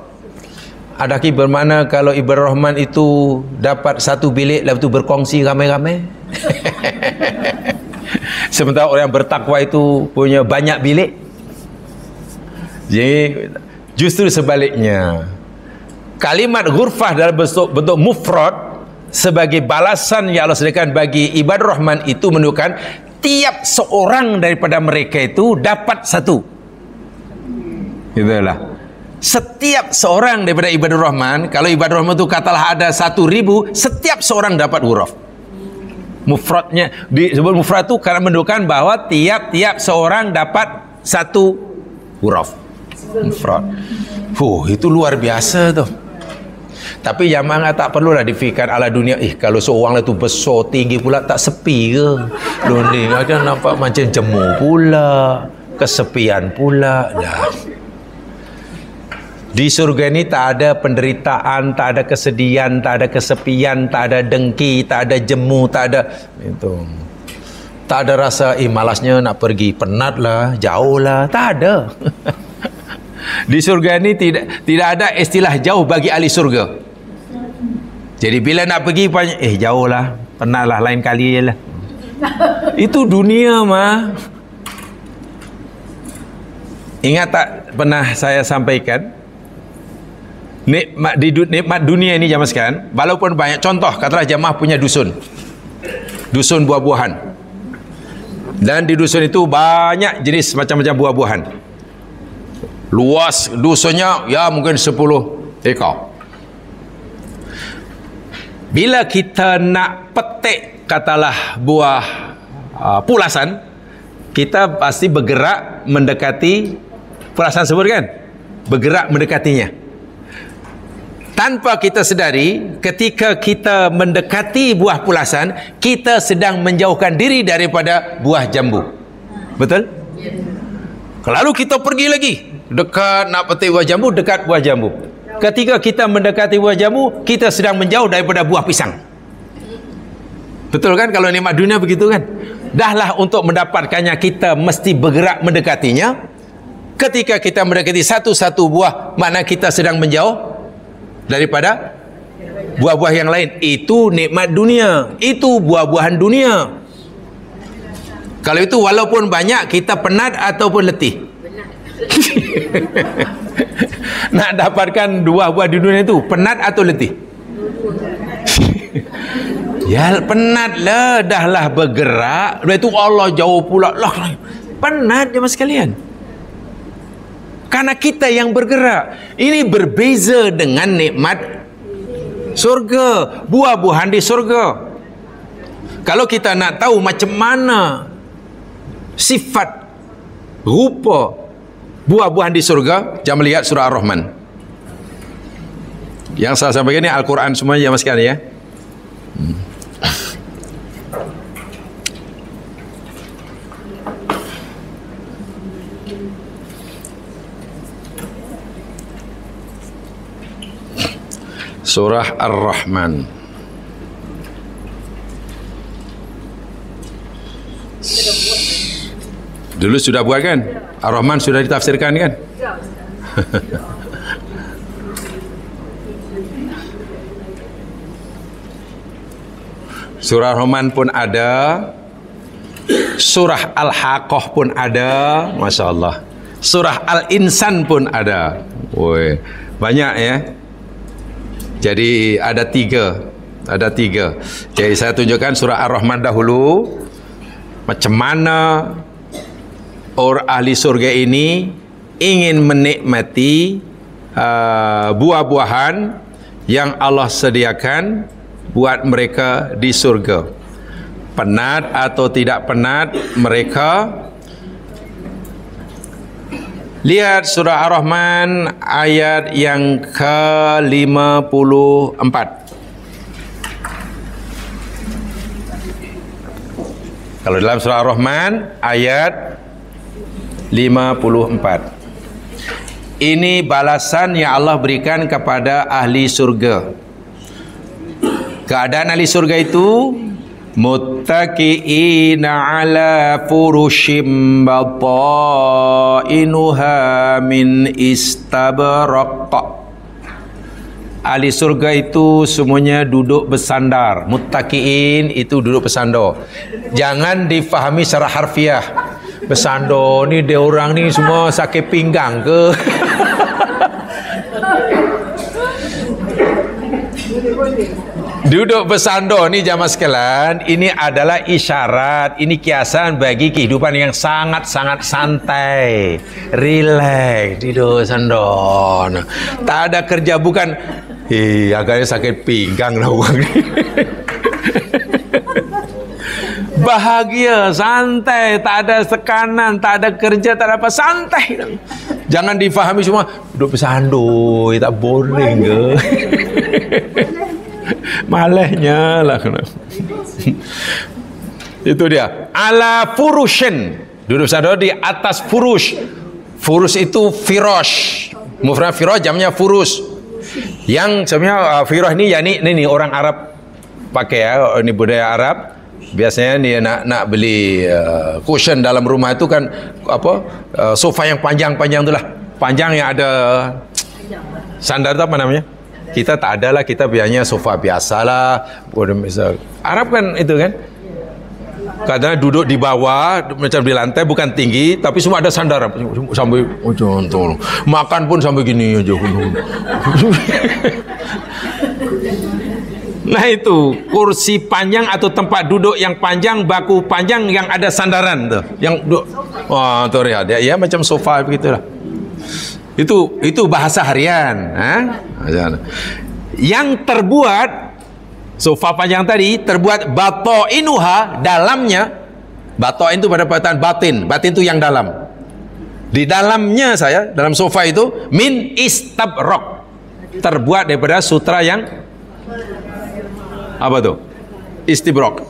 Adakah bermakna kalau ibadah Rahman itu dapat satu bilik lepas tu berkongsi ramai-ramai? Sementara orang yang bertakwa itu punya banyak bilik. Jadi justru sebaliknya, kalimat ghurfah dalam bentuk mufrad sebagai balasan yang Allah sediakan bagi ibadah Rahman itu menunjukkan tiap seorang daripada mereka itu dapat satu. Itulah. Setiap seorang daripada ibadah Rahman, kalau ibadah Rahman itu katalah ada 1.000, setiap seorang dapat huruf. Mufradnya disebut mufrad itu karena menunjukkan bahwa tiap-tiap seorang dapat satu huruf. Mufrad. Itu luar biasa tuh. Tapi jamaah tak perlulah difikirkan ala dunia. Kalau seorang itu besar tinggi pula tak sepi ke? Ni ada nampak macam jemu pula, kesepian pula. Dah. Di surga ini tak ada penderitaan, tak ada kesedihan, tak ada kesepian, tak ada dengki, tak ada jemu, tak ada itu. Tak ada rasa malasnya nak pergi, penat lah, jauh lah, tak ada. Di surga ini tidak ada istilah jauh bagi ahli surga. Jadi bila nak pergi jauh lah, penat lah, lain kali je lah. Itu dunia mah. Ingat tak pernah saya sampaikan nikmat dunia ini jamaah sekalian, walaupun banyak contoh, katalah jamaah punya dusun buah-buahan, dan di dusun itu banyak jenis macam-macam buah-buahan, luas dusunnya ya mungkin 10 ekar. Bila kita nak petik katalah buah pulasan, kita pasti bergerak mendekati pulasan tersebut kan, bergerak mendekatinya. Tanpa kita sedari, ketika kita mendekati buah pulasan, kita sedang menjauhkan diri daripada buah jambu. Betul? Lalu kita pergi lagi, dekat nak petik buah jambu, dekat buah jambu. Ketika kita mendekati buah jambu, kita sedang menjauh daripada buah pisang. Betul kan? Kalau nikmat dunia begitu kan? Dahlah untuk mendapatkannya kita mesti bergerak mendekatinya. Ketika kita mendekati satu-satu buah, makna kita sedang menjauh daripada buah-buah yang lain. Itu nikmat dunia, itu buah-buahan dunia. Kalau itu walaupun banyak, kita penat ataupun letih. Nak dapatkan buah-buah di dunia itu penat atau letih? Ya penat lah, dahlah bergerak. Lepas itu Allah jauh pula lah, penat jemaah sekalian. Karena kita yang bergerak. Ini berbeza dengan nikmat surga, buah-buahan di surga. Kalau kita nak tahu macam mana sifat, rupa buah-buahan di surga, jangan melihat surah Ar-Rahman. Yang saya sampaikan ini Al-Quran semuanya jemaah sekalian ya. Surah Ar-Rahman. Dulu sudah buat kan? Ar-Rahman sudah ditafsirkan kan? Surah Ar-Rahman pun ada, Surah Al-Haqqah pun ada, Masya Allah. Surah Al-Insan pun ada. Woi, banyak ya. Jadi ada tiga. Jadi saya tunjukkan surah Ar-Rahman dahulu. Macam mana orang ahli surga ini ingin menikmati buah-buahan yang Allah sediakan buat mereka di surga. Penat atau tidak penat mereka. Lihat surah Ar-Rahman ayat yang ke-54. Kalau dalam surah Ar-Rahman ayat 54. Ini balasan yang Allah berikan kepada ahli surga. Keadaan ahli surga itu muttaqiina ala furushim batainuha min istabraq. Ahli surga itu semuanya duduk bersandar. Muttaqiin itu duduk bersandar. Jangan difahami secara harfiah. Bersandar ni dia orang ni semua sakit pinggang ke? Duduk bersandar ni jamaah sekalian, ini adalah isyarat, ini kiasan bagi kehidupan yang sangat-sangat santai, relax, duduk sandar. Tak ada kerja, bukan agaknya sakit pinggang lah orang ni. Bahagia, santai, tak ada tekanan, tak ada kerja, tak ada apa, santai. Jangan difahami semua duduk bersandar, tak boring ke? Malahnya lah. Itu dia. Ala furushin, duduk bersandar di atas furush. Furush itu firosh. Mufrad firosh jamnya furush. Yang sebenarnya firosh ni yakni ni orang Arab pakai ya, ini budaya Arab. Biasanya dia nak beli cushion dalam rumah itu kan apa, sofa yang panjang-panjang itulah. Panjang yang ada sandar itu apa namanya? Kita tak ada lah, kita biasanya sofa biasalah. Arab kan itu kan. Kadang duduk di bawah macam di lantai, bukan tinggi tapi semua ada sandar sampai contoh. Makan pun sampai gini aja. Nah itu kursi panjang atau tempat duduk yang panjang, baku panjang yang ada sandaran tuh. Yang duduk tuh ya macam sofa begitulah. Itu bahasa harian, yang terbuat sofa panjang tadi terbuat batainuha, dalamnya. Batain itu pada perkataan batin itu yang dalam. Di dalamnya dalam sofa itu min istabraq, terbuat daripada sutra yang apa tuh? Istibraq,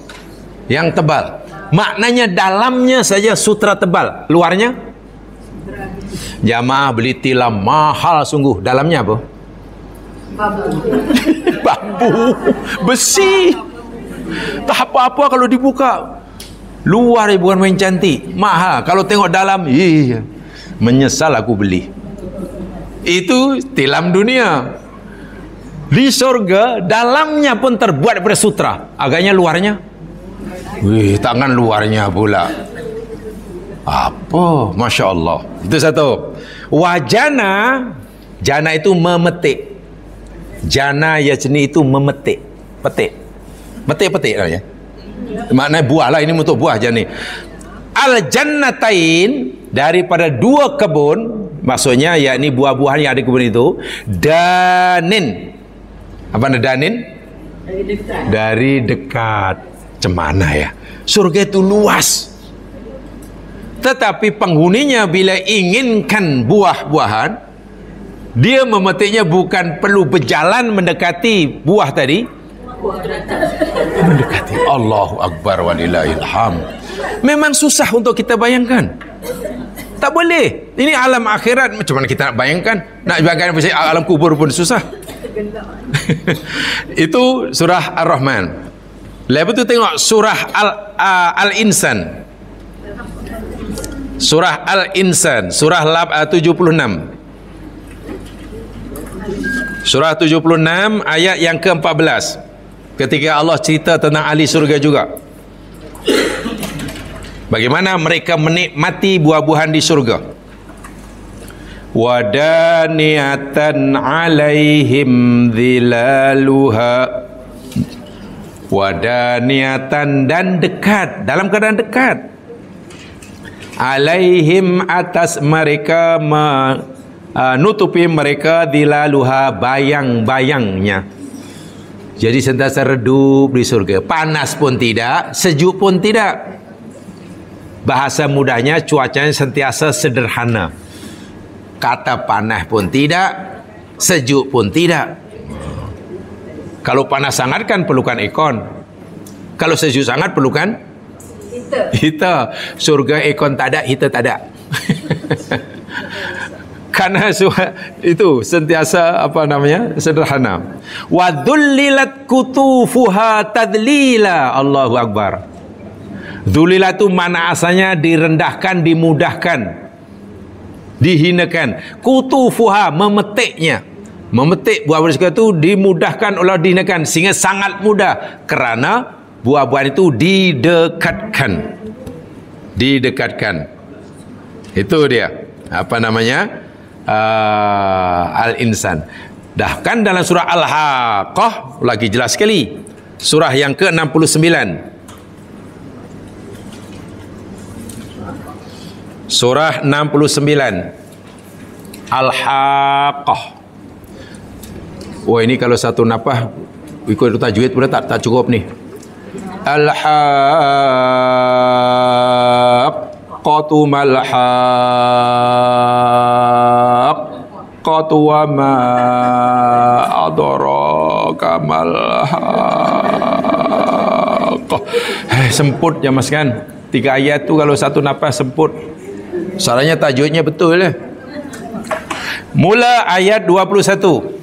yang tebal. Maknanya dalamnya saja sutra tebal, luarnya jamaah beli tilam mahal sungguh. Dalamnya apa? Bambu besi. Tak apa-apa kalau dibuka. Luar bukan main cantik, mahal. Kalau tengok dalam, menyesal aku beli. Itu tilam dunia. Di surga dalamnya pun terbuat daripada sutra. Agaknya luarnya, tangan luarnya pula. Apa? Masya Allah. Itu satu. Wajana, jana itu memetik. Jana yajni itu memetik, petik namanya. Maknanya buah lah, ini untuk buah jani. Al jannatain, daripada dua kebun, maksudnya yakni buah-buahan yang ada di kebun itu. Danin, apa nama danin? Dari dekat. Cemana ya? Surga itu luas. Tetapi penghuninya bila inginkan buah-buahan, dia memetiknya bukan perlu berjalan mendekati buah tadi, mendekati. Allahu Akbar walillahil hamd. Memang susah untuk kita bayangkan. Tak boleh. Ini alam akhirat, macam mana kita nak bayangkan? Nak bayangkan alam kubur pun susah. Itu surah Ar-Rahman. Lepas itu tengok surah Al-Insan. Surah Al-Insan, surah 76. Surah 76 ayat yang ke-14. Ketika Allah cerita tentang ahli surga juga. Bagaimana mereka menikmati buah-buahan di surga. Wadaniyatan alaihim dhilaluha. Wadaniyatan, dan dekat, dalam keadaan dekat. Alaihim, atas mereka, menutupi mereka, dhilaluha, bayang-bayangnya. Jadi sentiasa redup di surga. Panas pun tidak, sejuk pun tidak. Bahasa mudahnya, cuacanya sentiasa sederhana. Kata panas pun tidak, sejuk pun tidak. Kalau panas sangat kan perlukan aircon. Kalau sejuk sangat perlukan heater. Surga aircon tak ada, heater tak ada. Karena itu sentiasa apa namanya? Sederhana. Wa dzullilat kutufuha tadlila. Allahu akbar. Dzullilat itu mana asalnya direndahkan, dimudahkan, dihinakan. Kutufuha memetiknya. Memetik buah-buah itu dimudahkan oleh dihinakan sehingga sangat mudah kerana buah-buahan itu didekatkan. Didekatkan. Itu dia. Apa namanya? Al-insan. Dah kan dalam surah Al-Haqqah lagi jelas sekali. Surah yang ke-69. Surah 69. Al-Haqqah. Oh, ini kalau satu napah ikut tajwid pula tak cukup nih. Al-Haqqatu mal-haqqatu wa ma adraka mal-haqqah. Semput ya mas kan. 3 ayat tu kalau satu napas semput. Salahnya tajwidnya betul lah. Mula ayat 21.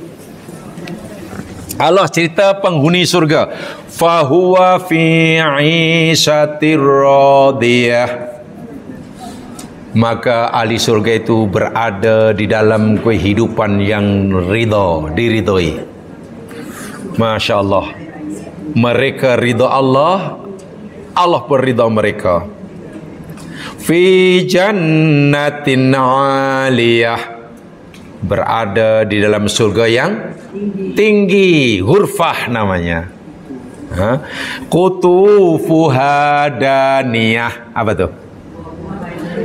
Allah cerita penghuni surga. Fahuwa fi 'ishatir radiyah. Maka ahli surga itu berada di dalam kehidupan yang ridha, diridhoi. Masya Allah. Mereka ridha Allah, Allah pun ridha mereka. Fi jannatin 'aliyah. Berada di dalam surga yang tinggi, hurfah namanya. Qutufuha daniyah. Apa tu?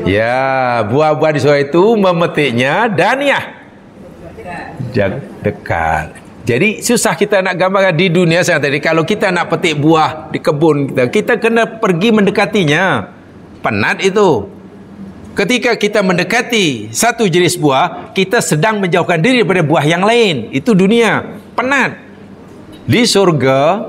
Ya, buah-buah di surga itu memetiknya daniyah. Dekat. Jadi susah kita nak gambarkan di dunia saya tadi. Kalau kita nak petik buah di kebun kita kena pergi mendekatinya. Penat itu. Ketika kita mendekati satu jenis buah, kita sedang menjauhkan diri daripada buah yang lain. Itu dunia. Penat. Di surga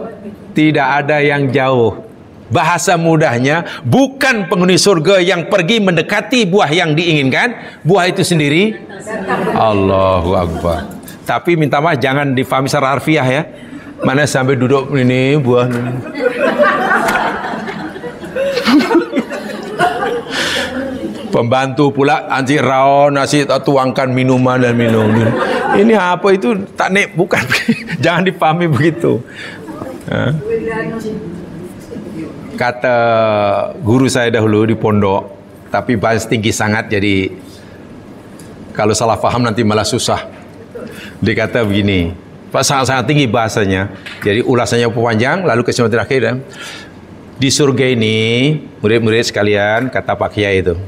tidak ada yang jauh. Bahasa mudahnya, bukan penghuni surga yang pergi mendekati buah yang diinginkan, buah itu sendiri. Allahu Akbar. Tapi minta maaf jangan difahami secara harfiah ya. Mana sampai duduk ini buah ini. Pembantu pula anjing raon nasi tuangkan minuman dan minum. Ini apa itu tak nek bukan. Jangan dipahami begitu. Kata guru saya dahulu di pondok, tapi bahasa tinggi sangat jadi kalau salah faham nanti malah susah. Dia kata begini, sangat-sangat tinggi bahasanya. Jadi ulasannya panjang lalu kesimpulan terakhir. Di surga ini, murid-murid sekalian, kata Pak Kiai itu.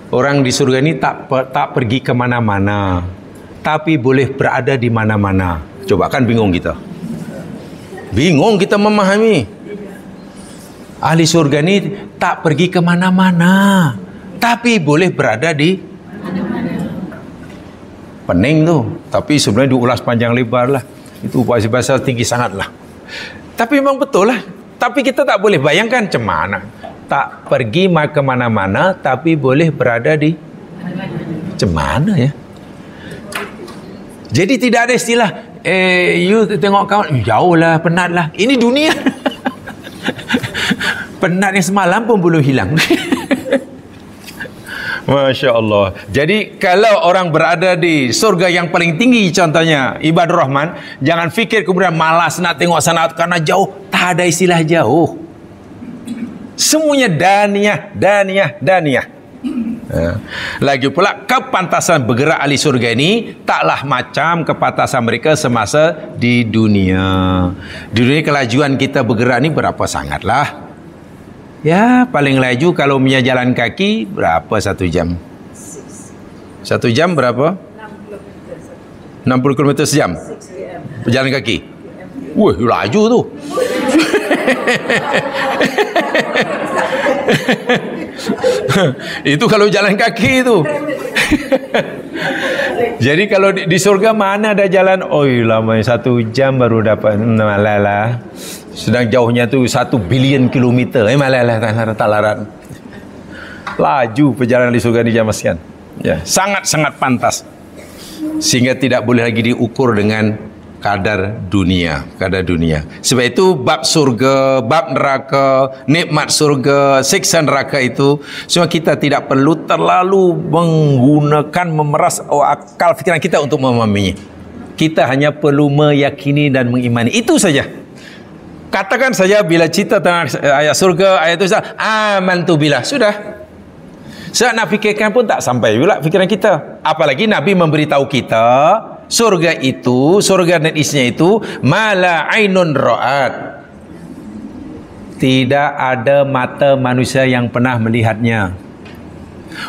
Orang di surga ini tak pergi kemana-mana, tapi boleh berada di mana-mana. Coba kan bingung kita. Bingung kita memahami. Ahli surga ini tak pergi kemana-mana, tapi boleh berada di pening tu. Tapi sebenarnya diulas panjang lebar lah. Itu bahasa tinggi sangat lah. Tapi memang betul lah. Tapi kita tak boleh bayangkan macam mana. Tak pergi ke mana-mana tapi boleh berada di macam mana ya. Jadi tidak ada istilah you tengok kawan jauh lah, penat lah. Ini dunia. Penat yang semalam pun belum hilang. Masya Allah. Jadi kalau orang berada di surga yang paling tinggi, contohnya ibadur Rahman, jangan fikir kemudian malas nak tengok sana karena jauh. Tak ada istilah jauh. Semuanya daniyah. Lagi pula kepantasan bergerak ahli surga ini taklah macam kepantasan mereka semasa di dunia. Di dunia kelajuan kita bergerak ni berapa sangatlah. Ya paling laju kalau punya jalan kaki berapa 1 jam? 1 jam berapa? 60 km sejam. Berjalan kaki. Wah, laju tu. Itu kalau jalan kaki tu. Jadi kalau di surga mana ada jalan? Oh lama 1 jam baru dapat. Malalah. Sedang jauhnya tu 1 bilion kilometer. Malalah tak larat. Laju perjalanan di surga di jam sekian. Ya, sangat-sangat pantas. Sehingga tidak boleh lagi diukur dengan kadar dunia. Sebab itu bab surga, bab neraka, nikmat surga, siksa neraka itu semua kita tidak perlu terlalu menggunakan, memeras akal fikiran kita untuk memahaminya. Kita hanya perlu meyakini dan mengimani. Itu saja. Katakan saja bila cerita tentang ayat surga, ayat itu amantu billah, sudah. Saat nak fikirkan pun tak sampai pula fikiran kita. Apalagi Nabi memberitahu kita, surga itu, surga dan isinya itu, mala ainun ra'at. Tidak ada mata manusia yang pernah melihatnya.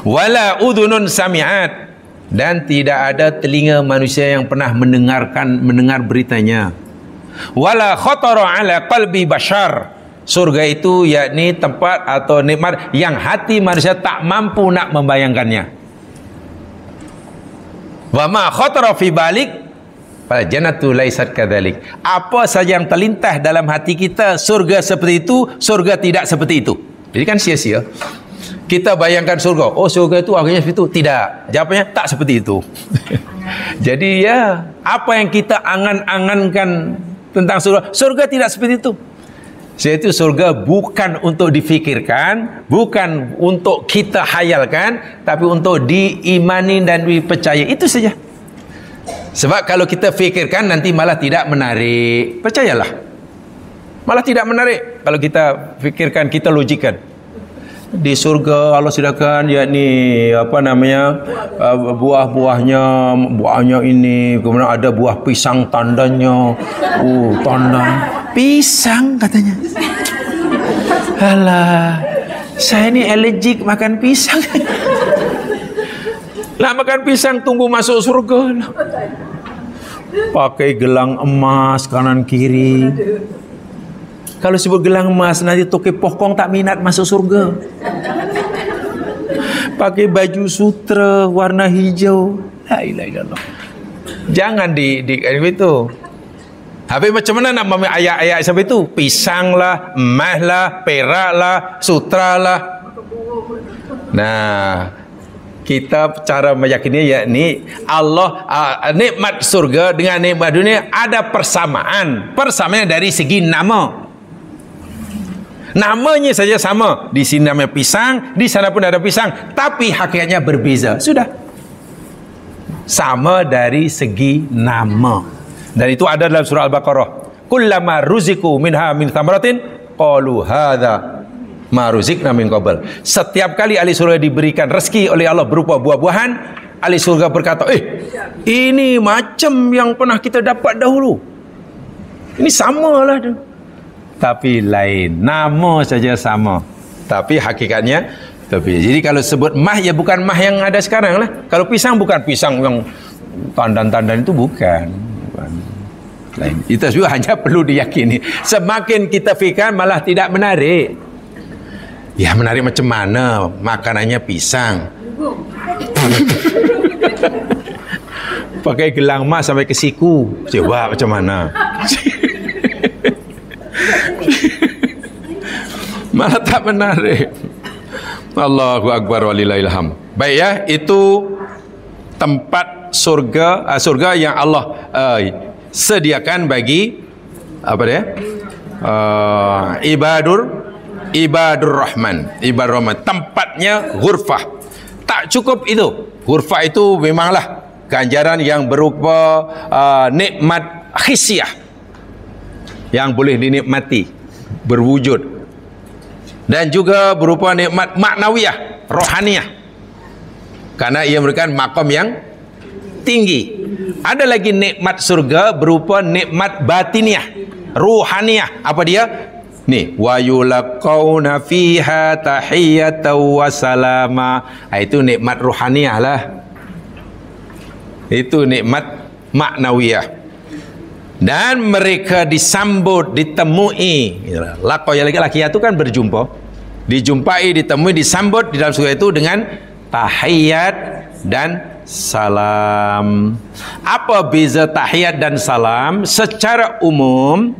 Wala udhunun sami'at. Dan tidak ada telinga manusia yang pernah mendengar beritanya. Wala khatara ala qalbi bashar. Surga itu yakni tempat atau nikmat yang hati manusia tak mampu nak membayangkannya. Wa ma khatara fi balik fal jannatu laisat kadzalik. Apa saja yang terlintas dalam hati kita, surga seperti itu, surga tidak seperti itu. Jadi kan sia-sia. Kita bayangkan surga, oh surga itu akhirnya seperti itu. Tidak. Jawapannya tak seperti itu. Jadi ya, apa yang kita angan-angankan tentang surga, surga tidak seperti itu. Yaitu surga bukan untuk difikirkan, bukan untuk kita hayalkan, tapi untuk diimani dan dipercaya. Itu saja. Sebab kalau kita fikirkan nanti malah tidak menarik. Percayalah. Malah tidak menarik kalau kita fikirkan, kita logikan. Di surga Allah sediakan yakni apa namanya, buahnya ini, kemudian ada buah pisang tandanya. Tandang pisang katanya. Alah, saya ni alergik makan pisang. Nak makan pisang tunggu masuk surga. Pakai gelang emas kanan kiri. Kalau sebut gelang emas, nanti toke pokong tak minat masuk surga. Pakai baju sutra warna hijau. La ilaha illallah. Jangan di itu. Habis macam mana nak memahami ayat-ayat sampai itu? Pisang lah, emas lah, perak lah, sutra lah. Nah, kita cara meyakini yakni Allah, nikmat surga dengan nikmat dunia ada persamaan. Persamaannya dari segi nama. Namanya saja sama. Di sini namanya pisang, di sana pun ada pisang, tapi hakikatnya berbeza. Sudah. Sama dari segi nama. Dan itu ada dalam surah Al-Baqarah. Kullama ruziku minha min thamaratin qalu hadza ma ruzikna min qabl. Setiap kali ahli surga diberikan rezeki oleh Allah berupa buah-buahan, ahli surga berkata, ini macam yang pernah kita dapat dahulu. Ini samalah tu. Tapi lain, nama saja sama, tapi hakikatnya tapi. Jadi kalau sebut mah, ya bukan mah yang ada sekarang lah. Kalau pisang bukan pisang yang tandan-tandan, itu bukan. Lain. Itu juga hanya perlu diyakini. Semakin kita fikirkan malah tidak menarik. Ya menarik macam mana? Makanannya pisang. Pakai gelang emas sampai ke siku. Coba macam mana? Malah tak menarik. Allahu Akbar walillahil hamd. Baik ya, itu tempat surga, surga yang Allah sediakan bagi apa dia? Ibadur Rahman. Tempatnya ghurfah. Tak cukup itu. Ghurfah itu memanglah ganjaran yang berupa nikmat khisiyah yang boleh dinikmati, berwujud. Dan juga berupa nikmat maknawiyah, rohaniyah. Karena ia merupakan makam yang tinggi. Ada lagi nikmat surga berupa nikmat batiniyah, ruhaniyah. Apa dia? Nih, wa yulaqauna fiha tahiyyatan wa salama. Itu nikmat ruhaniyah lah. Itu nikmat maknawiyah. Dan mereka disambut, ditemui. Laqau yang laki-laki itu kan berjumpa, dijumpai, ditemui, disambut di dalam surga itu dengan tahiyat dan salam. Apa beza tahiyat dan salam? Secara umum,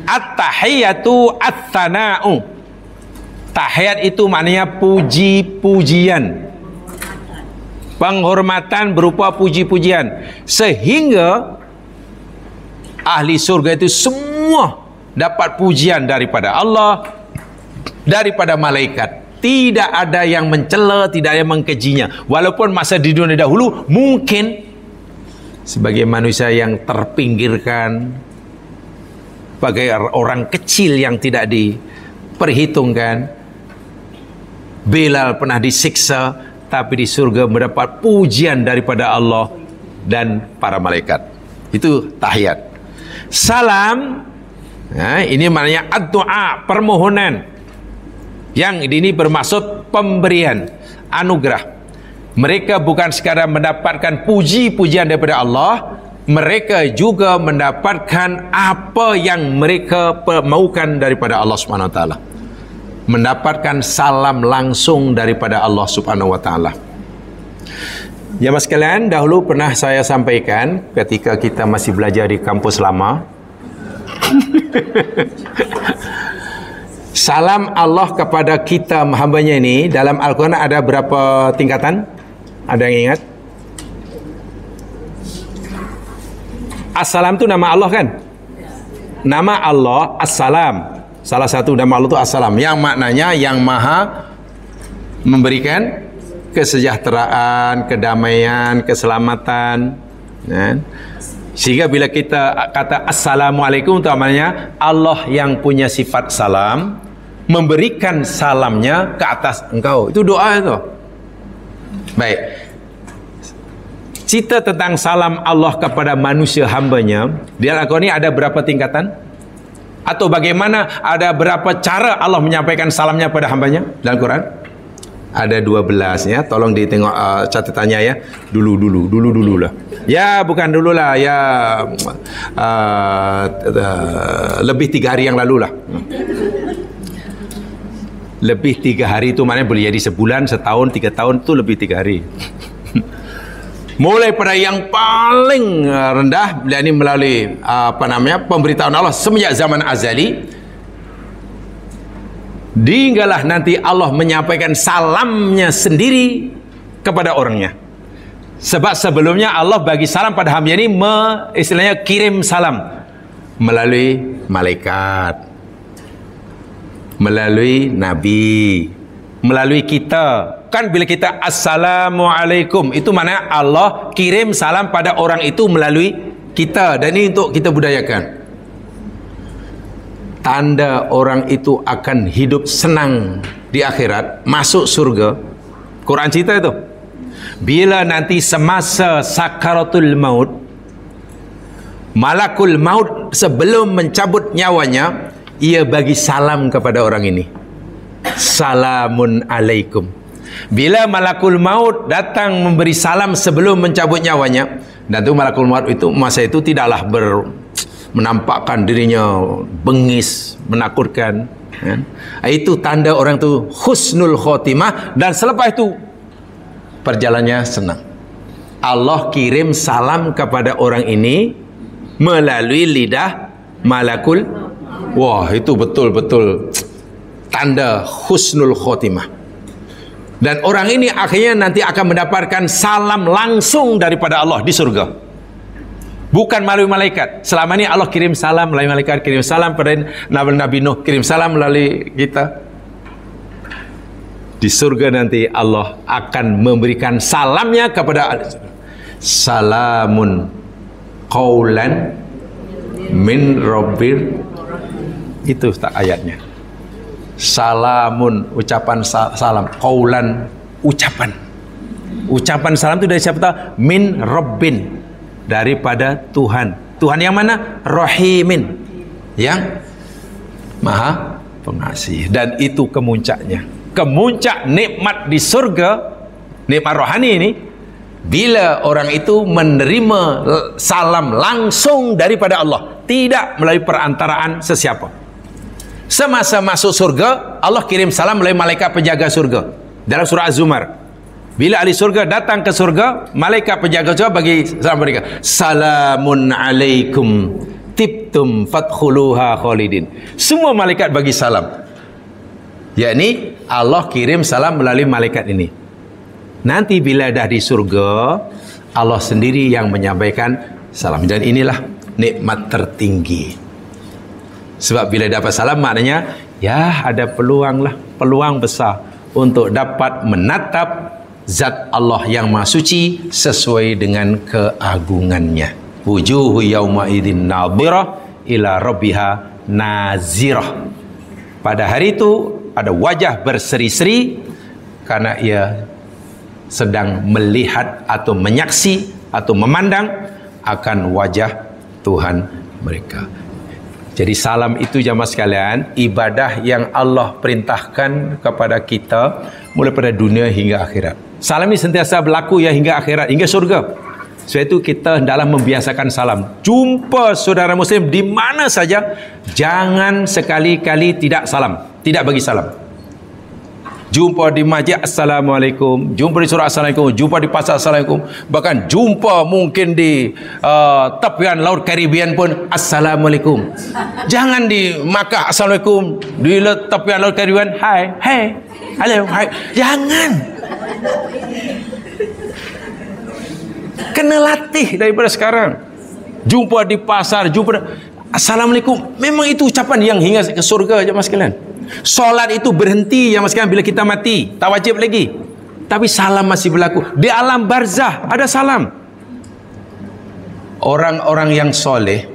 at-tahiyatu at-thana'u. Tahiyat itu maknanya puji-pujian. penghormatan berupa puji-pujian, sehingga ahli surga itu semua dapat pujian daripada Allah, daripada malaikat. Tidak ada yang mencela, tidak ada yang mengkejinya. Walaupun masa di dunia dahulu mungkin sebagai manusia yang terpinggirkan, sebagai orang kecil yang tidak diperhitungkan, Bilal pernah disiksa, tapi di surga mendapat pujian daripada Allah dan para malaikat. Itu tahiyat. Salam, ini maknanya ad-du'a, permohonan. Yang ini bermaksud pemberian, anugerah. Mereka bukan sekadar mendapatkan puji-pujian daripada Allah, mereka juga mendapatkan apa yang mereka maukan daripada Allah Subhanahu wa taala. Mendapatkan salam langsung daripada Allah Subhanahu wa taala. Jemaah sekalian, dahulu pernah saya sampaikan ketika kita masih belajar di kampus lama. Salam Allah kepada kita hambanya ini dalam Al-Quran ada berapa tingkatan? Ada yang ingat? As-salam itu nama Allah kan? Nama Allah As-salam. Salah satu nama Allah itu As-salam, yang maknanya yang maha memberikan kesejahteraan, kedamaian, keselamatan, ya. Sehingga bila kita kata Assalamualaikum, itu namanya Allah yang punya sifat salam memberikan salamnya ke atas engkau. Itu doa itu. Baik. Cerita tentang salam Allah kepada manusia hambanya di Al-Quran ini ada berapa tingkatan? Atau bagaimana, ada berapa cara Allah menyampaikan salamnya pada hambanya dalam Quran? Ada 12 ya. Tolong ditengok catatannya ya. Dulu lah. Ya bukan dulu lah. Ya lebih 3 hari yang lalu lah. Lebih 3 hari itu maknanya boleh jadi sebulan, setahun, 3 tahun, itu lebih 3 hari. Mulai pada yang paling rendah, yakni melalui pemberitahuan Allah semenjak zaman azali, hinggalah nanti Allah menyampaikan salamnya sendiri kepada orangnya. Sebab sebelumnya Allah bagi salam pada hamba ini istilahnya kirim salam melalui malaikat, melalui nabi, melalui kita. Kan bila kita Assalamualaikum, itu maknanya Allah kirim salam pada orang itu melalui kita. Dan ini untuk kita budayakan. Tanda orang itu akan hidup senang di akhirat, masuk surga. Quran cerita itu. Bila nanti semasa sakaratul maut, malakul maut sebelum mencabut nyawanya, ia bagi salam kepada orang ini. Salamun alaikum. Bila malakul maut datang memberi salam sebelum mencabut nyawanya, dan itu malakul maut itu masa itu tidaklah menampakkan dirinya bengis, menakutkan, kan? Itu tanda orang itu husnul khotimah, dan selepas itu perjalanannya senang. Allah kirim salam kepada orang ini melalui lidah malakul. Wah, itu betul-betul tanda husnul khotimah. Dan orang ini akhirnya nanti akan mendapatkan salam langsung daripada Allah di surga, bukan melalui malaikat. Selama ini Allah kirim salam melalui malaikat, kirim salam pada Nabi Nuh, kirim salam melalui kita. Di surga nanti Allah akan memberikan salamnya kepada salamun qaulan min rabbir. Itu tak ayatnya. Salamun, ucapan salam, qaulan, ucapan salam itu dari siapa tahu? Min rabbin, daripada Tuhan. Tuhan yang mana? Rahimin, yang maha pengasih. Dan itu kemuncaknya. Kemuncak nikmat di surga, nikmat rohani ini, bila orang itu menerima salam langsung daripada Allah, tidak melalui perantaraan sesiapa. Semasa masuk surga, Allah kirim salam melalui malaikat penjaga surga. Dalam surah Az-Zumar, bila ahli surga datang ke surga, malaikat penjaga surga bagi salam mereka, salamun alaikum tibtum fadkhuluha khalidin. Semua malaikat bagi salam, yakni Allah kirim salam melalui malaikat ini. Nanti bila dah di surga, Allah sendiri yang menyampaikan salam. Dan inilah nikmat tertinggi. Sebab bila dapat salam maknanya ya ada peluang besar untuk dapat menatap zat Allah yang Maha Suci sesuai dengan keagungannya. Wujuhu yauma idzin nadhirah ila rabbiha nazirah. Pada hari itu ada wajah berseri-seri karena ia sedang melihat atau menyaksi atau memandang akan wajah Tuhan mereka. Jadi salam itu jamaah sekalian, ibadah yang Allah perintahkan kepada kita mulai pada dunia hingga akhirat. Salam ini sentiasa berlaku ya hingga akhirat, hingga surga. Sebab itu kita hendaklah membiasakan salam. Jumpa saudara muslim di mana saja, jangan sekali-kali tidak salam, tidak bagi salam. Jumpa di masjid, Assalamualaikum. Jumpa di surau, Assalamualaikum. Jumpa di pasar, Assalamualaikum. Bahkan jumpa mungkin di tepian laut Caribbean pun, Assalamualaikum. Jangan di Makkah, Assalamualaikum. Di tepian laut Caribbean, hai, hey, halo, hai. Jangan. Kena latih daripada sekarang. Jumpa di pasar, Assalamualaikum. Memang itu ucapan yang hingga ke surga je mas sekalian. Solat itu berhenti ya mas sekalian bila kita mati, tak wajib lagi. Tapi salam masih berlaku. Di alam barzah ada salam. Orang-orang yang soleh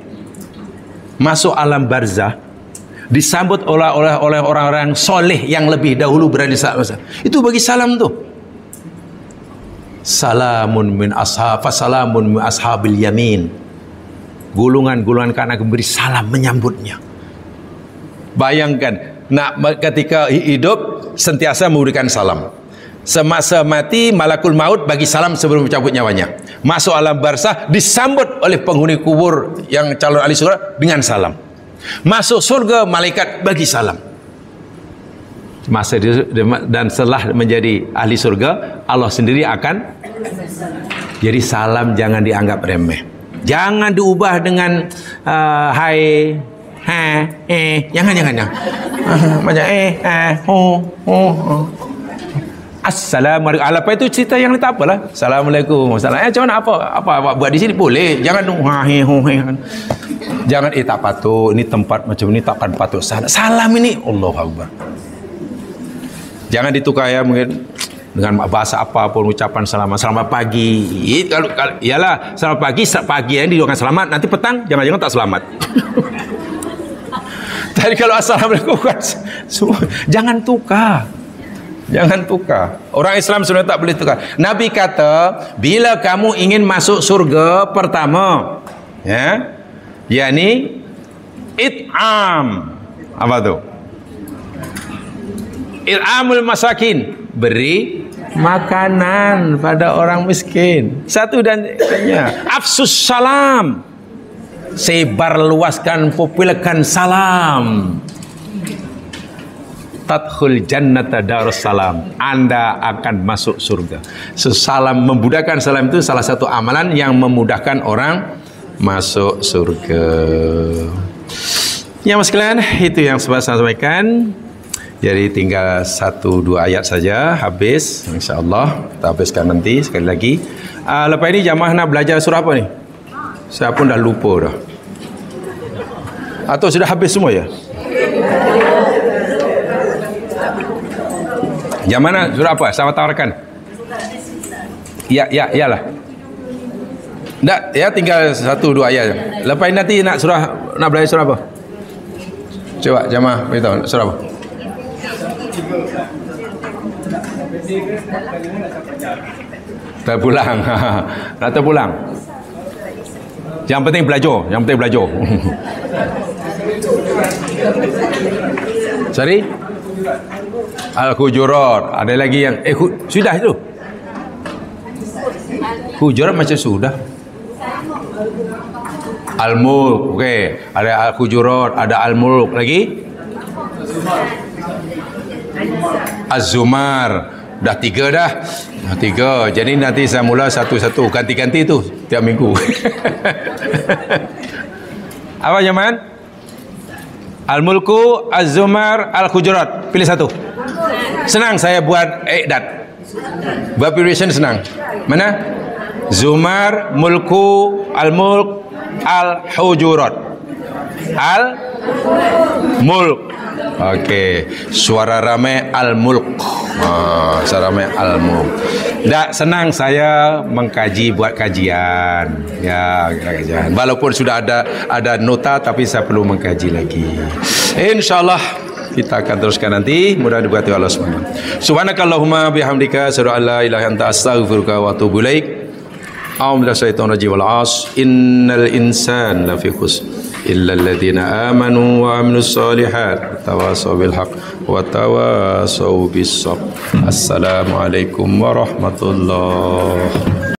masuk alam barzah disambut oleh orang-orang soleh yang lebih dahulu berada di saat itu bagi salam tu. Salamun min salamun min ashabil yamin. Gulungan-gulungan kanan memberi salam menyambutnya. Bayangkan ketika hidup sentiasa memberikan salam. Semasa mati malakul maut bagi salam sebelum mencabut nyawanya. Masuk alam barzah disambut oleh penghuni kubur yang calon ahli surga dengan salam. Masuk surga malaikat bagi salam. Dan setelah menjadi ahli surga, Allah sendiri akan. Jadi salam jangan dianggap remeh. Jangan diubah dengan hai, jangan. Macam Assalamualaikum. Apa itu cerita yang tak apalah. Assalamualaikum. Macam mana apa buat di sini boleh. Jangan jangan tak patut. Ini tempat macam ni takkan patut. Salam ini Allahu Akbar. Jangan ditukar ya mungkin dengan bahasa apa pun ucapan selamat pagi. Kalau iyalah selamat pagi yang didoakan selamat, nanti petang jangan-jangan tak selamat. Tapi kalau assalamualaikum jangan tukar. Jangan tukar. Orang Islam sebenarnya tak boleh tukar. Nabi kata, bila kamu ingin masuk surga pertama, ya, yakni it'am. Apa tu? It'amul masakin, beri makanan pada orang miskin. Satu dan lainnya. Afsus salam, sebarluaskan, popularkan salam. Tadkhul jannata darussalam, Anda akan masuk surga. Salam, memudahkan salam itu salah satu amalan yang memudahkan orang masuk surga. Ya mas sekalian, itu yang saya sampaikan. Jadi tinggal 1-2 ayat saja habis, insya-Allah kita habiskan nanti sekali lagi. Lepas ini jamaah nak belajar surah apa ni? Saya pun dah lupa dah. Atau sudah habis semua ya? Yang mana surah apa? Sama tawarkan. Iyalah. Tak, ya tinggal 1-2 ayat. Lepas ini nanti nak belajar surah apa? Coba jamaah beritahu surah apa? Terpulang. Nak terpulang. Yang penting belajar. Sorry? Al-Hujurat. Ada lagi yang sudah itu. Hujurat macam sudah. Al-Mulk. Okey, ada Al-Hujurat, ada Al-Mulk lagi. Az-Zumar. Dah 3 dah. 3. Jadi nanti saya mula satu-satu, ganti-ganti tu tiap minggu. Apa zaman? Al-Mulku, Az-Zumar, Al-Hujurat. Pilih satu. Senang saya buat ikdat. Verb preparation senang. Mana? Zumar, mulku, al-mulk, al-hujurat. Al-mulk. Okey, suara ramai al-mulk. Suara ramai al-mulk. Tak senang saya mengkaji, buat kajian. Ya, kajian. Walaupun sudah ada nota, tapi saya perlu mengkaji lagi. InsyaAllah kita akan teruskan nanti. Mudah diberkati Allah SWT. Subhanakallahumma bihamdika asyhadu an la ilaha illa anta astaghfiruka wa atubu ilaik. A'udzu billahi wal 'as. Innal insana lafi khusr illa alladziina aamanu wa 'amilus shalihat tawasaw bil haqq wa tawasaw bis sabr. Assalamualaikum warahmatullahi